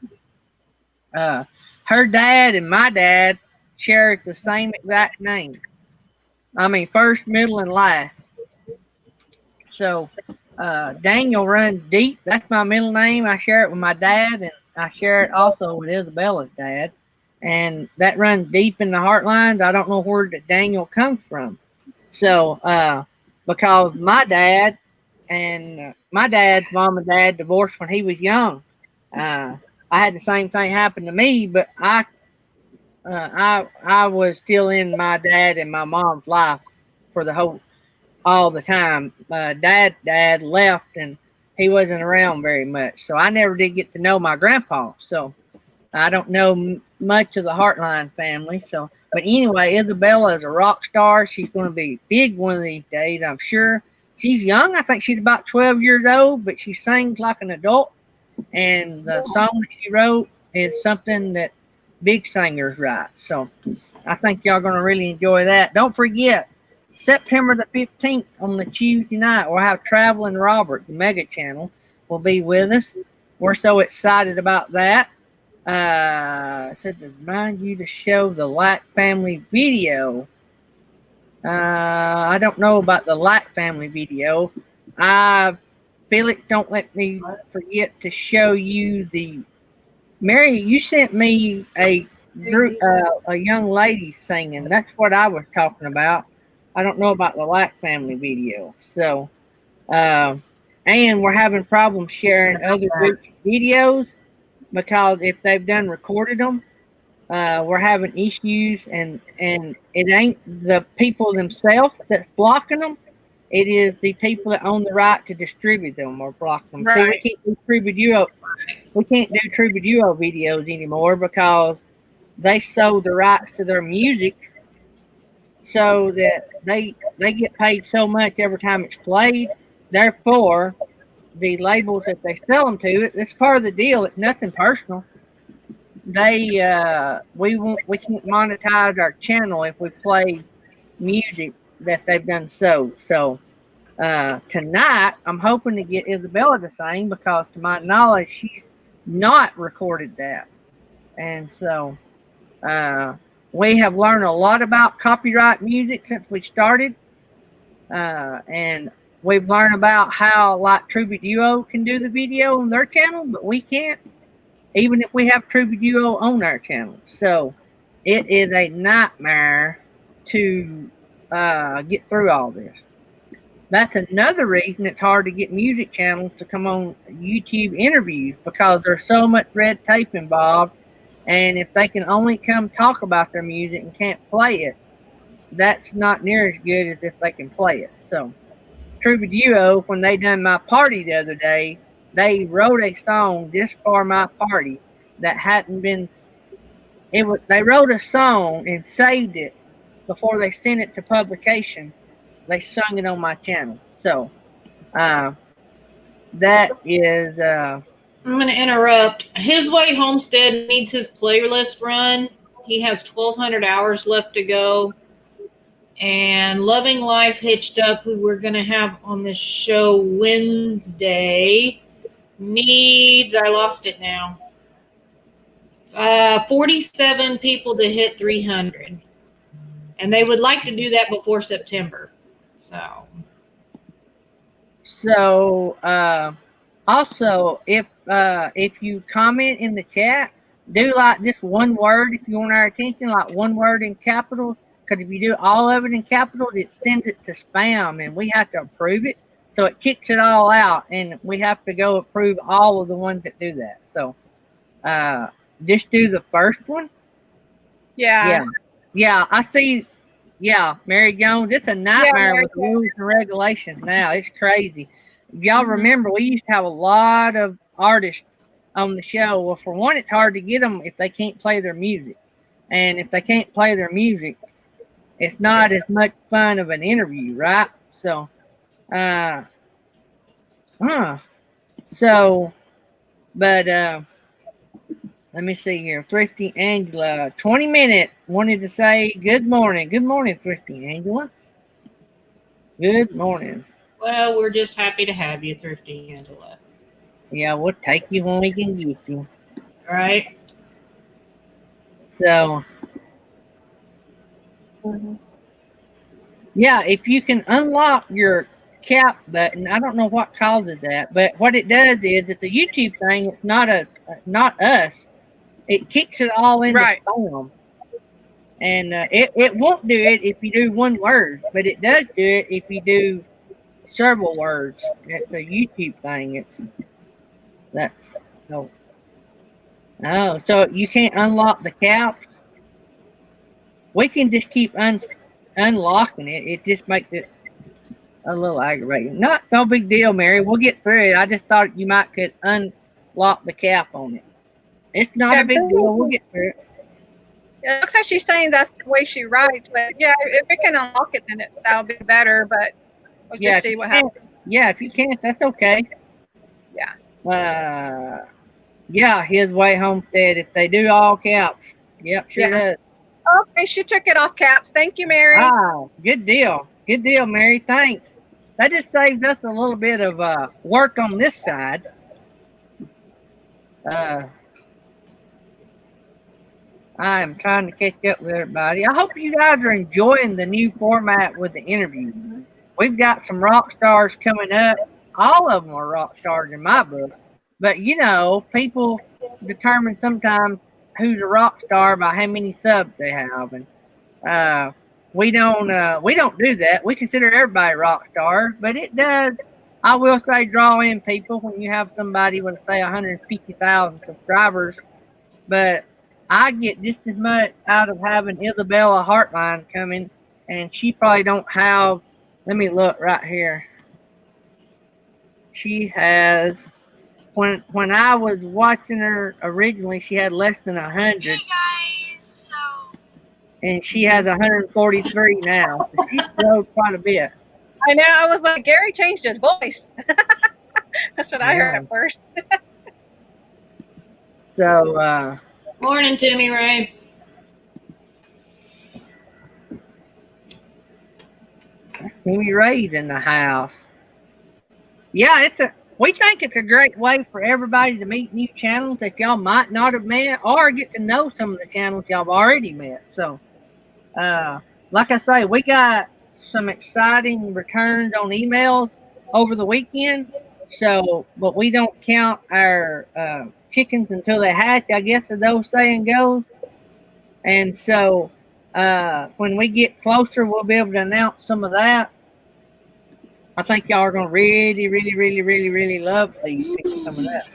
her dad and my dad share the same exact name. I mean, first, middle, and last. So Daniel runs deep. That's my middle name. I share it with my dad, and I share it also with Isabella's dad. And that runs deep in the heartlines. I don't know where the Daniel comes from. So because my dad's mom and dad divorced when he was young. I had the same thing happen to me, but I was still in my dad and my mom's life for all the time. Dad left, and he wasn't around very much, so I never did get to know my grandpa. So I don't know much of the Heartline family. So, but anyway, Isabella is a rock star. She's going to be big one of these days, I'm sure. She's young. I think she's about 12 years old, but she sings like an adult. And the song that she wrote is something that big singers write. So I think y'all going to really enjoy that. Don't forget, September the 15th on the Tuesday night, we'll have Traveling Robert, the Mega Channel, will be with us. We're so excited about that. I said to remind you to show the Lack family video. I don't know about the Lack family video. Felix, don't let me forget to show you Mary, you sent me a group, a young lady singing. That's what I was talking about. I don't know about the Lack family video. So, and we're having problems sharing other groups' videos because if they've done recorded them, we're having issues, and it ain't the people themselves that's blocking them. It is the people that own the right to distribute them or block them. See, Right. we can't do True Duo videos anymore because they sold the rights to their music, so that they get paid so much every time it's played. Therefore, the labels that they sell them to, it's part of the deal. It's nothing personal. We can't monetize our channel if we play music that they've done sold. So tonight I'm hoping to get Isabella to sing, because to my knowledge she's not recorded that. And so we have learned a lot about copyright music since we started, and we've learned about how, like, Tribute Duo can do the video on their channel, but we can't, even if we have Tribute Duo on our channel. So it is a nightmare to get through all this. That's another reason it's hard to get music channels to come on YouTube interviews, because there's so much red tape involved. And if they can only come talk about their music and can't play it, that's not near as good as if they can play it. So True Duo, when they done my party the other day, they wrote a song just for my party that hadn't been. They wrote a song and saved it before they sent it to publication. They sung it on my channel. So that is. I'm going to interrupt. His Way Homestead needs his playlist run. He has 1,200 hours left to go. And Loving Life Hitched Up, who we're going to have on the show Wednesday, needs, I lost it now, 47 people to hit 300. And they would like to do that before September. So Also, if you comment in the chat, do like just one word if you want our attention, like one word in capitals. Because if you do all of it in capitals, it sends it to spam, and we have to approve it. So it kicks it all out, and we have to go approve all of the ones that do that. So just do the first one. Yeah. Yeah, I see. Yeah, Mary Jones, it's a nightmare with rules and regulations now. It's crazy. If y'all remember, we used to have a lot of artists on the show. Well, for one, it's hard to get them if they can't play their music. And if they can't play their music, it's not as much fun of an interview, right? So, but let me see here. Thrifty Angela, 20 minutes, wanted to say good morning. Good morning, Thrifty Angela. Good morning. well, we're just happy to have you, Thrifty Angela. Yeah, we'll take you when we can get you. All right. So, yeah, if you can unlock your cap button, I don't know what causes that, but what it does is it's a YouTube thing. It's not us. It kicks it all into spam, and it won't do it if you do one word, but it does do it if you do several words. It's a YouTube thing. That's so. Oh, so you can't unlock the caps. We can just keep unlocking it. It just makes it a little aggravating. No big deal, Mary. We'll get through it. I just thought you might could unlock the cap on it. It's not a big deal. We'll get through it. It looks like she's saying that's the way she writes, but yeah, if it can unlock it, then that'll be better. But we'll just see what happens. Yeah, if you can't, that's okay. Yeah. Yeah, His Way Homestead. If they do all caps, yep, sure does. Okay, she took it off caps. Thank you, Mary. Wow, good deal. Good deal, Mary. Thanks. That just saved us a little bit of work on this side. I am trying to catch up with everybody. I hope you guys are enjoying the new format with the interview. We've got some rock stars coming up. All of them are rock stars in my book. But, you know, people determine sometimes who's a rock star by how many subs they have. And we don't do that. We consider everybody rock star. But it does, I will say, draw in people when you have somebody with, say, 150,000 subscribers. But I get just as much out of having Isabella Heartline coming, and she probably don't have. Let me look right here. She has. When I was watching her originally, she had less than 100. Hey guys, so And she has 143 now. So she's grown quite a bit. I know. I was like, Gary changed his voice. That's what I heard Yeah. at first. So, Morning, Timmy Ray. Timmy Ray's in the house. Yeah, we think it's a great way for everybody to meet new channels that y'all might not have met or get to know some of the channels y'all have already met. So, like I say, we got some exciting returns on emails over the weekend. So, but we don't count our chickens until they hatch, I guess, as those saying goes. And so, when we get closer, we'll be able to announce some of that. I think y'all are going to really love these some of that.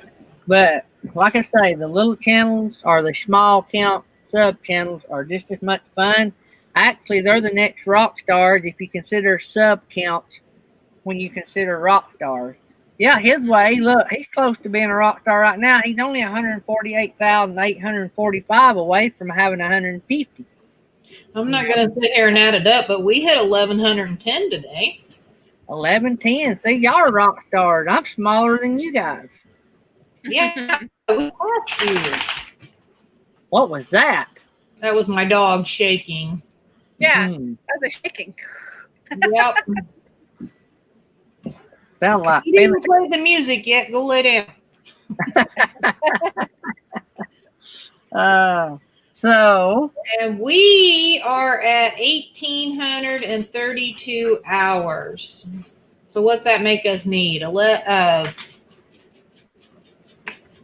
But like I say, the little channels or the small count sub channels are just as much fun. Actually, they're the next rock stars if you consider sub counts when you consider rock stars. Yeah, his way, look, he's close to being a rock star right now. He's only 148,845 away from having 150. I'm not going to sit here and add it up, but we hit 1,110 today. 1110. See, y'all are rock stars. I'm smaller than you guys. Yeah, we passed you. What was that? That was my dog shaking. Yeah, Mhm. that's a shaking. Yep. Sound like You didn't play the music yet. Go lay down. So And we are at 1,832 hours. So what's that make us need?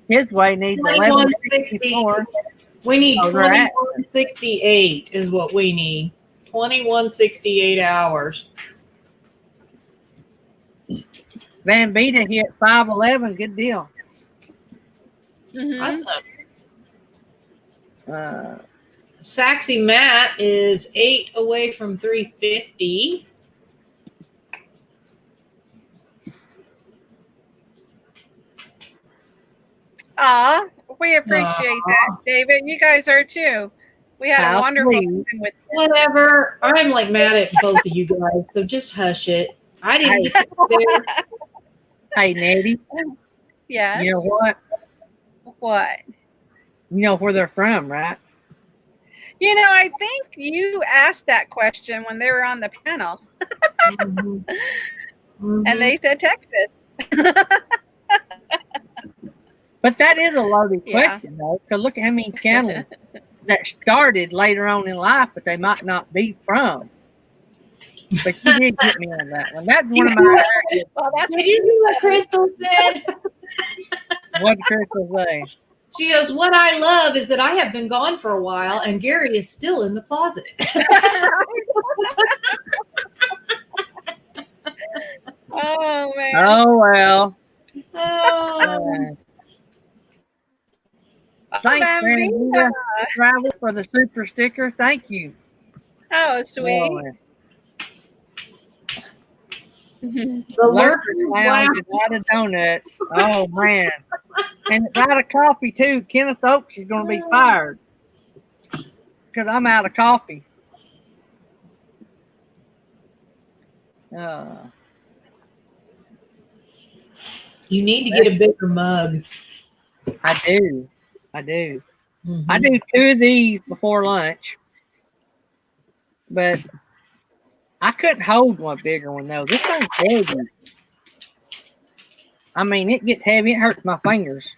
his way needs 1164. We need Oh, they're at- 2168 is what we need. 2168 hours. Van Vita hit 511. Good deal. Mhm. Awesome. Uh, Saxy Matt is 8 away from 350. Aw, we appreciate that, David. You guys are too. We had How a wonderful sweet. time with Whatever. I'm like mad at both of you guys, so just hush it. I didn't get there. hey, Nettie, Yes. you know what? What? You know where they're from, right? You know, I think you asked that question when they were on the panel, Mhm. Mhm. and they said Texas. But that is a loaded Yeah. question, though, because look at how many channels that started later on in life, but they might not be from. But you did get me on that one. That's one of my areas. Well, that's Did you see what Crystal said? What did Crystal say? She goes, "What I love is that I have been gone for a while and Gary is still in the closet." Oh man. Oh, well. Oh. Thanks, Van Van Vita. Vita Travel, for the super sticker. Thank you. Oh, sweet. Oh, Mhm. The Lurker lurker Lounge is out of donuts. Oh, man. And it's out of coffee, too. Kenneth Oaks is going to be fired because I'm out of coffee. You need to get a bigger mug. I do. I do. Mhm. I do 2 of these before lunch, but I couldn't hold one bigger one, though. This thing's heavy. I mean, it gets heavy. It hurts my fingers.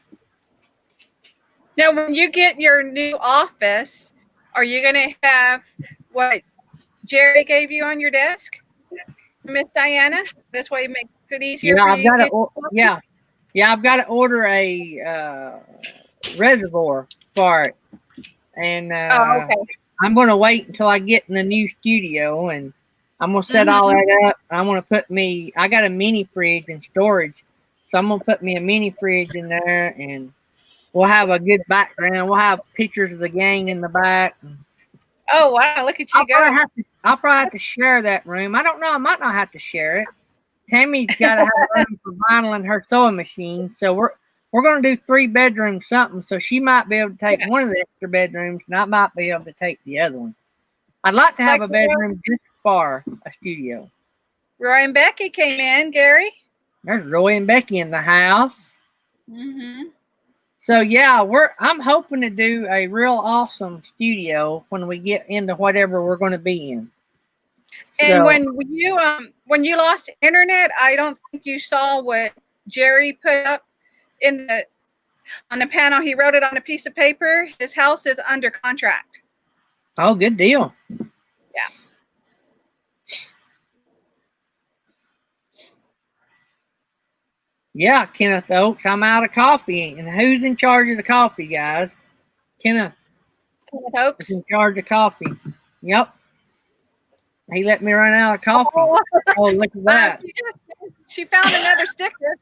Now, when you get your new office, are you going to have what Jerry gave you on your desk, Miss Diana? This way it makes it easier Yeah, for I've you got to to. get Yeah, I've got to order a reservoir for it, and Oh, okay. I'm going to wait until I get in the new studio, and I'm going to set all that up. I'm going to put me. I got a mini fridge and storage, so I'm going to put me a mini fridge in there, and we'll have a good background. We'll have pictures of the gang in the back. Oh wow, look at you go. I'll probably have to share that room. I don't know. I might not have to share it. Tammy's got to have room for vinyl and her sewing machine. So we're going to do 3 bedrooms something. So she might be able to take one of the extra bedrooms, and I might be able to take the other one. I'd like to have a bedroom just for a studio. Roy and Becky came in, Gary. There's Roy and Becky in the house. Mm-hmm. So yeah, I'm hoping to do a real awesome studio when we get into whatever we're going to be in. And so, when you lost internet, I don't think you saw what Jerry put up on the panel. He wrote it on a piece of paper. His house is under contract. Oh, good deal. Yeah. Yeah, Kenneth Oaks. I'm out of coffee. And who's in charge of the coffee, guys? Kenneth Oaks is in charge of coffee. Yep. He let me run out of coffee. Oh, look at that. She found another sticker.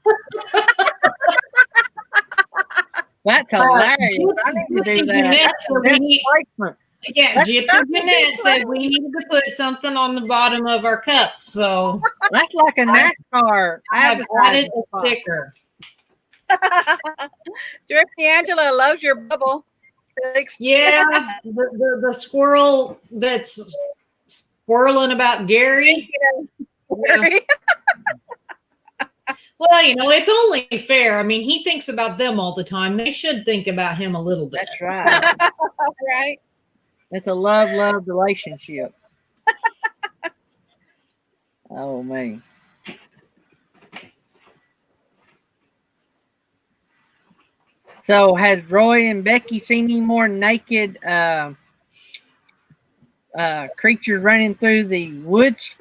That's hilarious. I need to do that. Gypsy Jeanette said we needed to put something on the bottom of our cups. So that's like a NASCAR. I've added a sticker. Thrifty Angela loves your bubble. Yeah, the squirrel that's squirreling about Gary. Yeah. Well, it's only fair. I mean, he thinks about them all the time. They should think about him a little bit. That's right. Right. It's a love relationship. Oh, man. So, has Roy and Becky seen any more naked creatures running through the woods?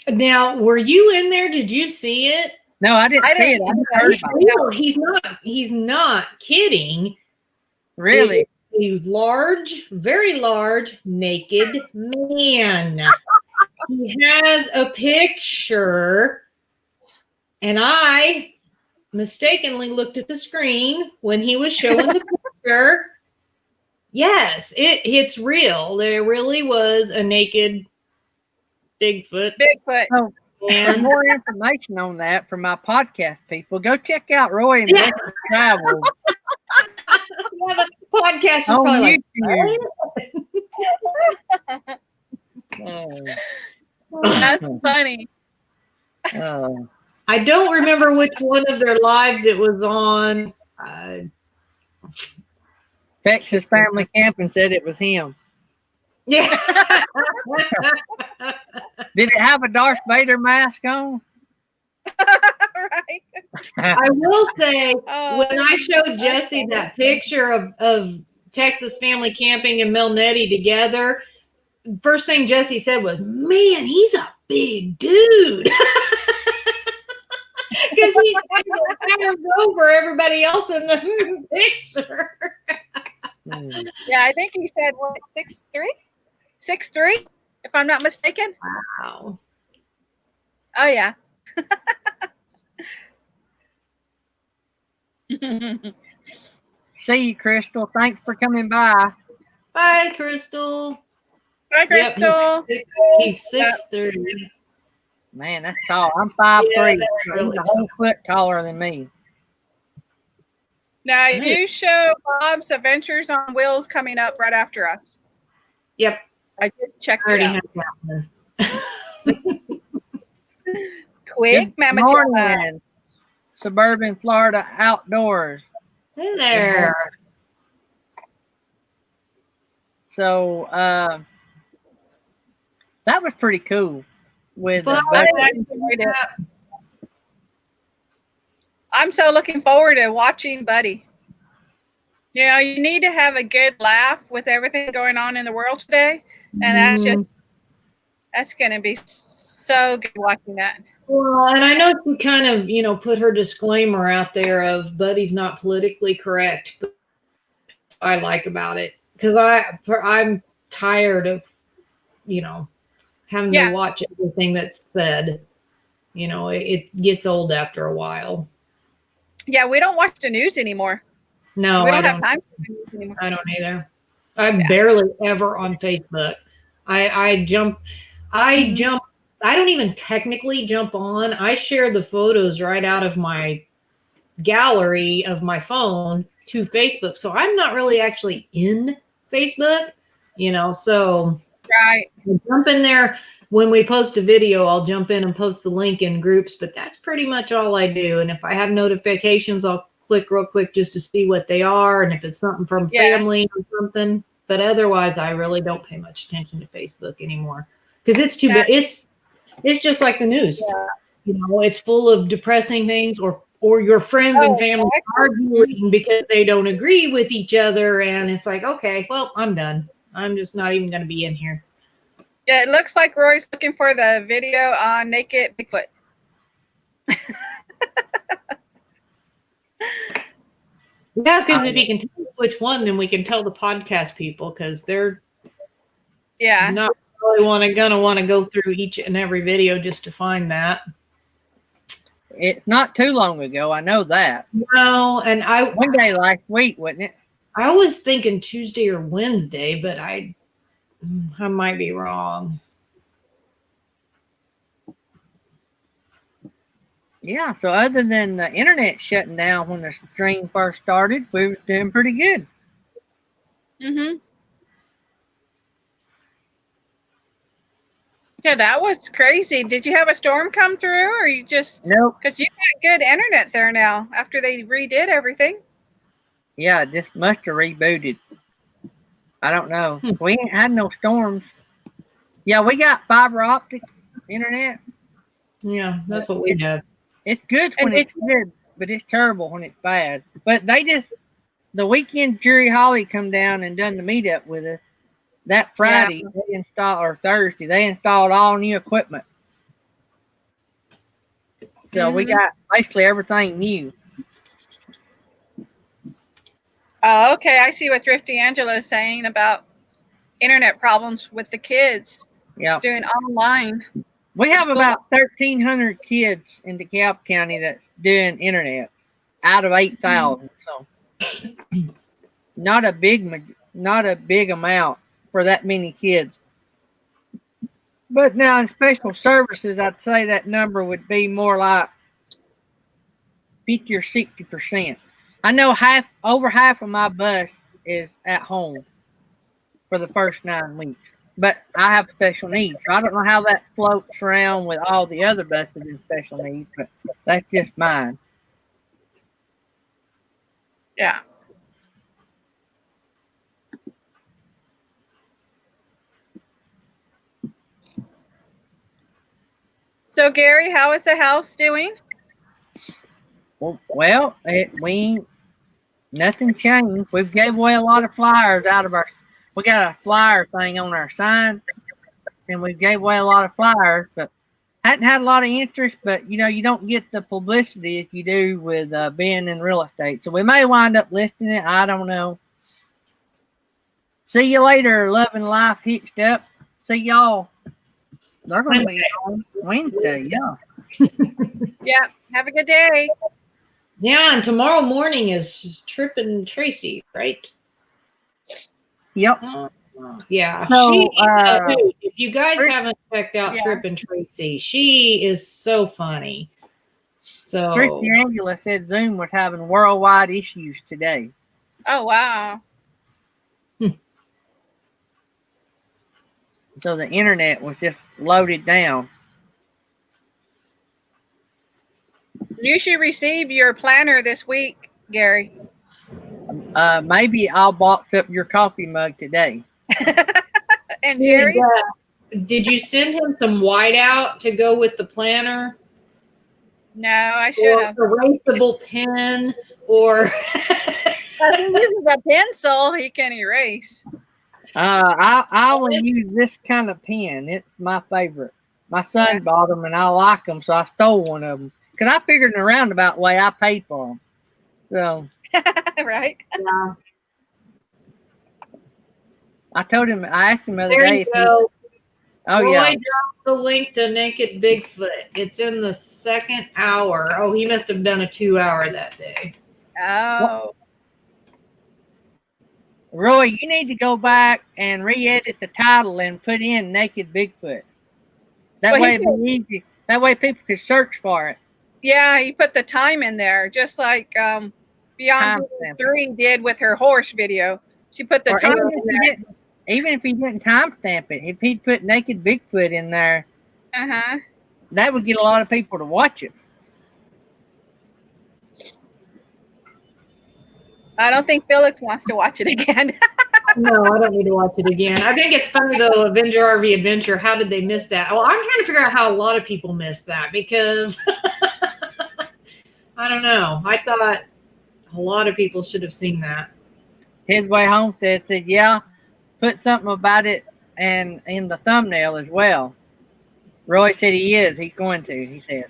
Now, were you in there? Did you see it? No, I didn't see it. He's not kidding. Really? A large, very large, naked man. He has a picture, and I mistakenly looked at the screen when he was showing the picture. Yes, it's real. There really was a naked Bigfoot. Oh, and for more information on that from my podcast people, go check out Roy and Becky's Travels. Yeah, the podcast is probably That's funny. I don't remember which one of their lives it was on. Texas Family Camping said it was him. Yeah. Did it have a Darth Vader mask on? Right. I will say, when I showed Jesse that picture of Texas Family Camping and Mel Nettie together, first thing Jesse said was, "Man, he's a big dude." Because he towers over everybody else in the picture. Yeah, I think he said, what, 6'3"? 6'3", if I'm not mistaken. Wow. Oh, yeah. See you, Crystal. Thanks for coming by. Bye, Crystal. Bye, Crystal. Yep, he's 6'3". Man, that's tall. I'm 5'3". Really He's a whole foot taller than me. Now, you show Bob's Adventures on Wheels coming up right after us. Yep. I just checked it out. Quick, Good morning, Suburban Florida Outdoors. Hey there. So that was pretty cool. I'm so looking forward to watching Buddy. You need to have a good laugh with everything going on in the world today. And that's going to be so good watching that. Well, and I know she kind of, put her disclaimer out there of Buddy's not politically correct, but I like about it because I'm tired of, having to watch everything that's said. It gets old after a while. Yeah, we don't watch the news anymore. No, we I don't have don't. time for the news anymore. I don't either. I'm barely ever on Facebook. I jump. I jump. I don't even technically jump on. I share the photos right out of my gallery of my phone to Facebook. So I'm not really actually in Facebook, so Right. I jump in there when we post a video. I'll jump in and post the link in groups, but that's pretty much all I do. And if I have notifications, I'll click real quick just to see what they are and if it's something from family or something. But otherwise, I really don't pay much attention to Facebook anymore because it's too bad. It's just like the news. It's full of depressing things or your friends and family arguing because they don't agree with each other. And it's like, okay, well, I'm done. I'm just not even going to be in here. Yeah, it looks like Roy's looking for the video on naked Bigfoot. Yeah, because if you can tell us which one, then we can tell the podcast people because they're not really gonna want to go through each and every video just to find that. It's not too long ago. I know that. No, and one day last week, wasn't it? I was thinking Tuesday or Wednesday, but I might be wrong. Yeah, so other than the internet shutting down when the stream first started, we were doing pretty good. Mm-hmm. Yeah, that was crazy. Did you have a storm come through, or you just nope? Because you got good internet there now after they redid everything. Yeah, it just must have rebooted. I don't know. We ain't had no storms. Yeah, we got fiber optic internet. Yeah, that's what we have. It's good when it's good, but it's terrible when it's bad. But the weekend Jerry Holly come down and done the meetup with us. That Friday, or Thursday, they installed all new equipment. So we got basically everything new. Oh, okay. I see what Thrifty Angela is saying about internet problems with the kids doing online. We have about 1,300 kids in DeKalb County that's doing internet out of 8,000. So not a big amount for that many kids. But now in special services, I'd say that number would be more like 50 or 60%. I know over half of my bus is at home for the first 9 weeks. But I have special needs. So I don't know how that floats around with all the other buses in special needs, but that's just mine. Yeah. So Gary, how is the house doing? Well, nothing changed. We've gave away a lot of flyers we got a flyer thing on our sign, and we gave away a lot of flyers, but hadn't had a lot of interest. But you don't get the publicity if you do with being in real estate. So we may wind up listing it. I don't know. See you later, Loving Life Hitched Up. See y'all. They're going to be on Wednesday. Yeah. Yeah. Have a good day. Yeah, and tomorrow morning is Trip and Tracy, right? Yep. Yeah. So, if you guys haven't checked out Trip and Tracy, she is so funny. So Thrifty Angela said Zoom was having worldwide issues today. Oh wow. So the internet was just loaded down. You should receive your planner this week, Gary. Maybe I'll box up your coffee mug today. And Gary, did you send him some whiteout to go with the planner? No, I should have. Erasable pen, or if he uses a pencil, he can erase. I only use this kind of pen. It's my favorite. My son bought them, and I like them, so I stole one of them. Because I figured in a roundabout way I paid for them. So. Right. Yeah. I asked him the other day Oh Roy yeah. dropped the link to Naked Bigfoot. It's in the second hour. Oh, he must have done a 2-hour that day. Oh, Roy, you need to go back and re-edit the title and put in Naked Bigfoot. That Well, way it'd be easy. That way people could search for it. yeah, you put the time in there, just like Beyond Timestamp it. 3 did with her horse video. She put the Or time even in if he there. didn't, even if he didn't timestamp it, if he'd put Naked Bigfoot in there, Uh-huh. that would get a lot of people to watch it. I don't think Felix wants to watch it again. No, I don't need to watch it again. I think it's funny though, Avenger RV Adventure. How did they miss that? Well, I'm trying to figure out how a lot of people missed that because I don't know. I thought a lot of people should have seen that. His way home said, yeah, put something about it and in the thumbnail as well. Roy said he's going to, he says.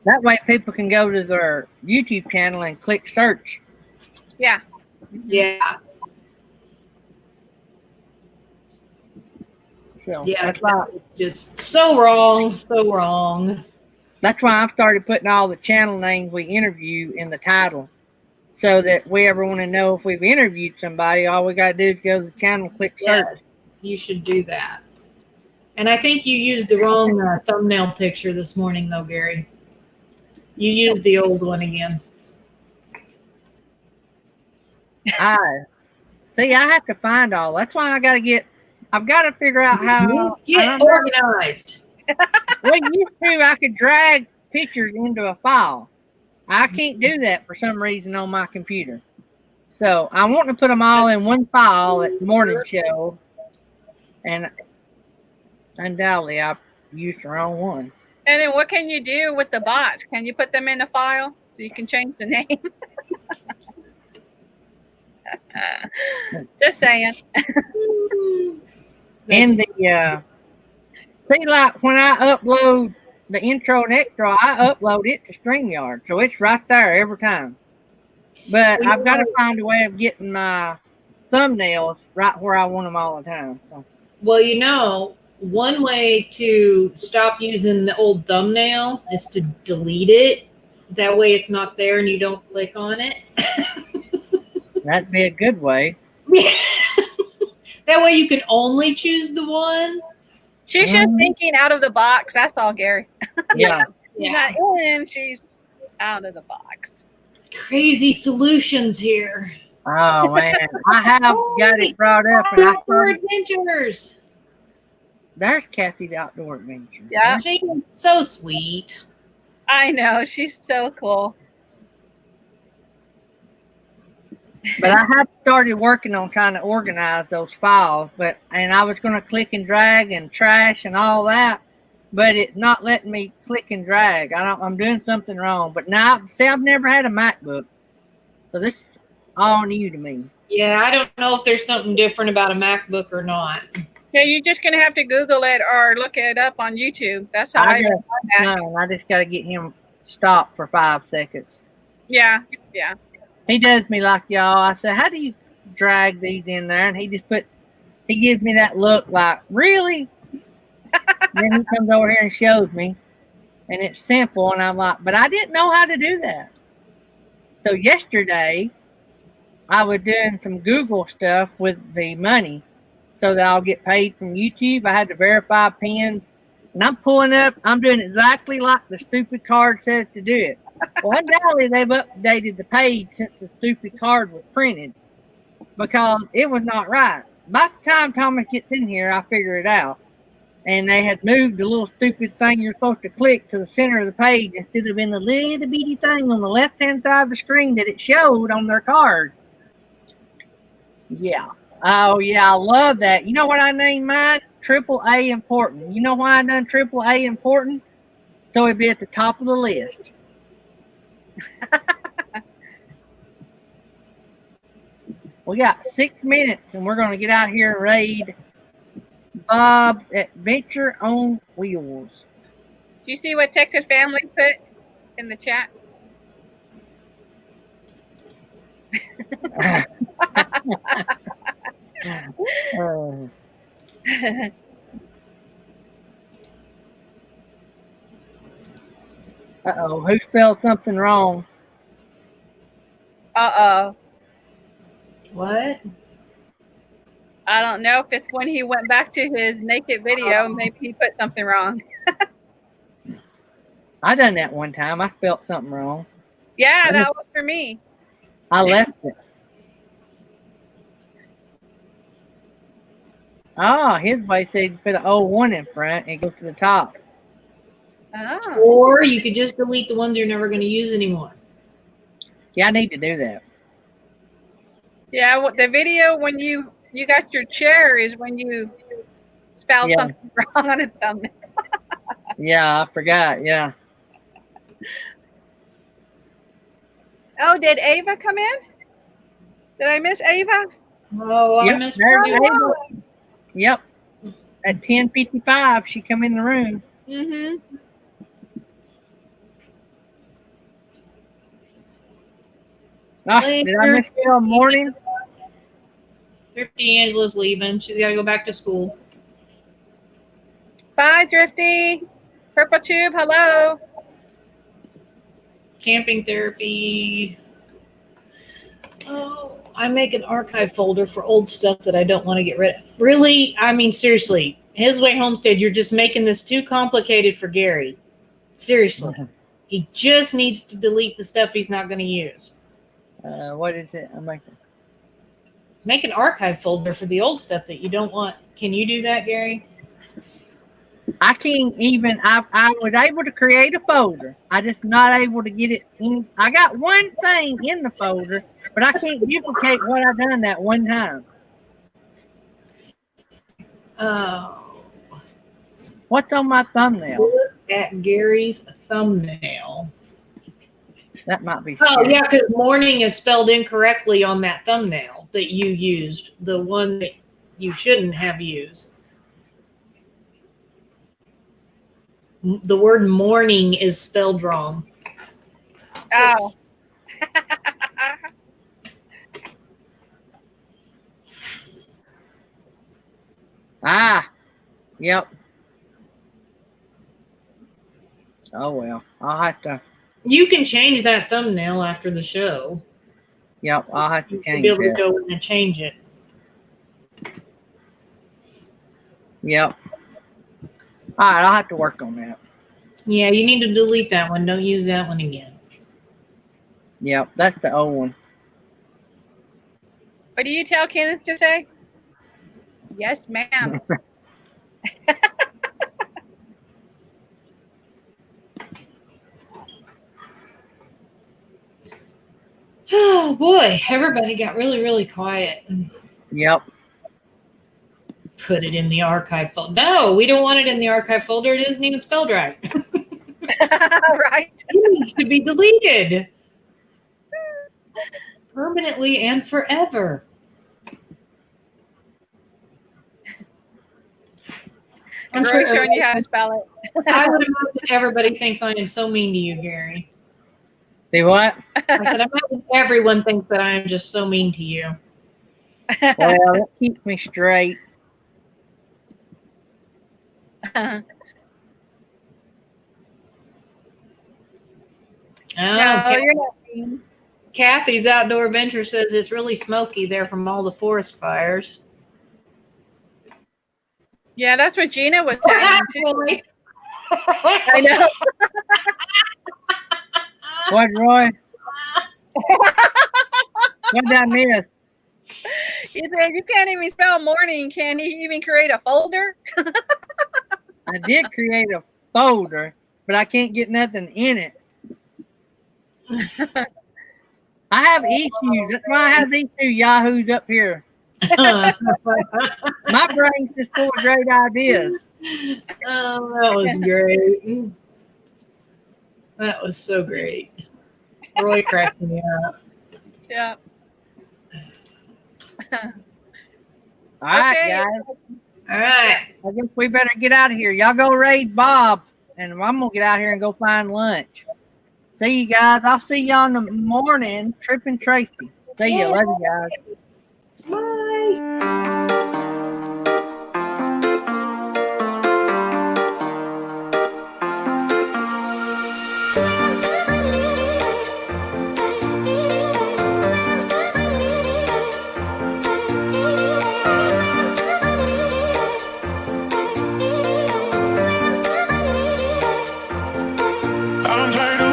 That way people can go to their YouTube channel and click search. Yeah. Yeah. So Yeah, that's why it's just so wrong, so wrong. That's why I've started putting all the channel names we interview in the title, so that we ever want to know if we've interviewed somebody, all we got to do is go to the channel, click search. Yes, you should do that. And I think you used the wrong thumbnail picture this morning, though, Gary. You used the old one again. I have to find all. That's why I've got to figure out how. Get organized. Well, used to, I could drag pictures into a file. I can't do that for some reason on my computer. So I want to put them all in one file at the morning show. And undoubtedly, I used the wrong one. And then what can you do with the bots? Can you put them in a file so you can change the name? Just saying. And the see, like when I upload the intro and extra, I upload it to StreamYard, so it's right there every time. But I've got to find a way of getting my thumbnails right where I want them all the time. So, well, you know, one way to stop using the old thumbnail is to delete it. That way, it's not there and you don't click on it. that'd be a good way. That way, you can only choose the one. She's just thinking out of the box. That's all, Gary. Yeah. She's not in. She's out of the box. Crazy solutions here. Oh man, I have got it brought up, and Outdoor Adventures. There's Kathy the Outdoor Adventure. Yeah, She's so sweet. I know. She's so cool. But I have started working on trying to organize those files. And I was going to click and drag and trash and all that, but it's not letting me click and drag. I'm doing something wrong. But now, see, I've never had a MacBook, so this is all new to me. Yeah, I don't know if there's something different about a MacBook or not. Yeah, you're just gonna have to Google it or look it up on YouTube. That's how I just got to get him stopped for 5 seconds. Yeah. He does me like y'all. I said, how do you drag these in there? And he gives me that look like, really? Then he comes over here and shows me. And it's simple. And I'm like, but I didn't know how to do that. So yesterday, I was doing some Google stuff with the money so that I'll get paid from YouTube. I had to verify pins. And I'm pulling up. I'm doing exactly like the stupid card says to do it. Well, undoubtedly, they've updated the page since the stupid card was printed because it was not right. By the time Thomas gets in here, I figure it out. And they had moved the little stupid thing you're supposed to click to the center of the page instead of in the little bitty thing on the left-hand side of the screen that it showed on their card. Yeah. Oh, yeah, I love that. You know what I named mine? AAA Important. You know why I done AAA Important? So it'd be at the top of the list. We got 6 minutes and we're going to get out here and raid Bob's Adventure on Wheels. Do you see what Texas Family put in the chat? Uh-oh, who spelled something wrong? Uh-oh. What? I don't know if it's when he went back to his naked video. Maybe he put something wrong. I done that one time. I spelled something wrong. Yeah, that was for me. I left it. Oh, his way said put an O1 in front and go to the top. Oh. Or you could just delete the ones you're never going to use anymore. Yeah, I need to do that. Yeah, the video when you got your chair is when you spelled something wrong on a thumbnail. Yeah, I forgot. Yeah. Oh, did Ava come in? Did I miss Ava? Oh, Yep, I missed there's her. Ava. Yep. At 10:55, she come in the room. Mm-hmm. Oh, did I miss you morning? Thrifty Angela's leaving. She's got to go back to school. Bye, Drifty. Purple Tube, hello. Camping therapy. Oh, I make an archive folder for old stuff that I don't want to get rid of. Really? I mean, seriously. His Way Homestead, you're just making this too complicated for Gary. Seriously. He just needs to delete the stuff he's not going to use. What is it? I'm making. Make an archive folder for the old stuff that you don't want. Can you do that, Gary? I can't even. I was able to create a folder. I just not able to get it in. I got one thing in the folder, but I can't duplicate what I done that one time. Oh. What's on my thumbnail? Look at Gary's thumbnail. That might be. Oh, yeah, because morning is spelled incorrectly on that thumbnail that you used, the one that you shouldn't have used. The word morning is spelled wrong. Oh. Ah, yep. Oh, well, I'll have to. You can change that thumbnail after the show. Yep, I'll have to You'll change be able to it. go in and change it. Yep. All right, I'll have to work on that. Yeah, you need to delete that one. Don't use that one again. Yep, that's the old one. What do you tell Kenneth to say? Yes, ma'am. Oh, boy. Everybody got really, really quiet. Yep. Put it in the archive folder. No, we don't want it in the archive folder. It isn't even spelled right. Right. It needs to be deleted. Permanently and forever. I'm Roy showing you how to spell it. I would imagine everybody thinks I am so mean to you, Gary. See what? I said, I imagine everyone thinks that I am just so mean to you. Well, that keeps me straight. No, you're not mean. Kathy's Outdoor Adventure says it's really smoky there from all the forest fires. Yeah, that's what Gina was saying too. Actually. I know. What, Roy? What did I miss? You said you can't even spell morning. Can you even create a folder? I did create a folder, but I can't get nothing in it. I have issues. That's why I have these two yahoos up here. My brain's just full of great ideas. Oh, that was great. That was so great. Roy cracked me up. Yeah. All right, Okay. guys. All right. I guess we better get out of here. Y'all go raid Bob, and I'm going to get out here and go find lunch. See you guys. I'll see y'all in the morning. Trip and Tracy. See you. Love you guys. Bye. I'm trying to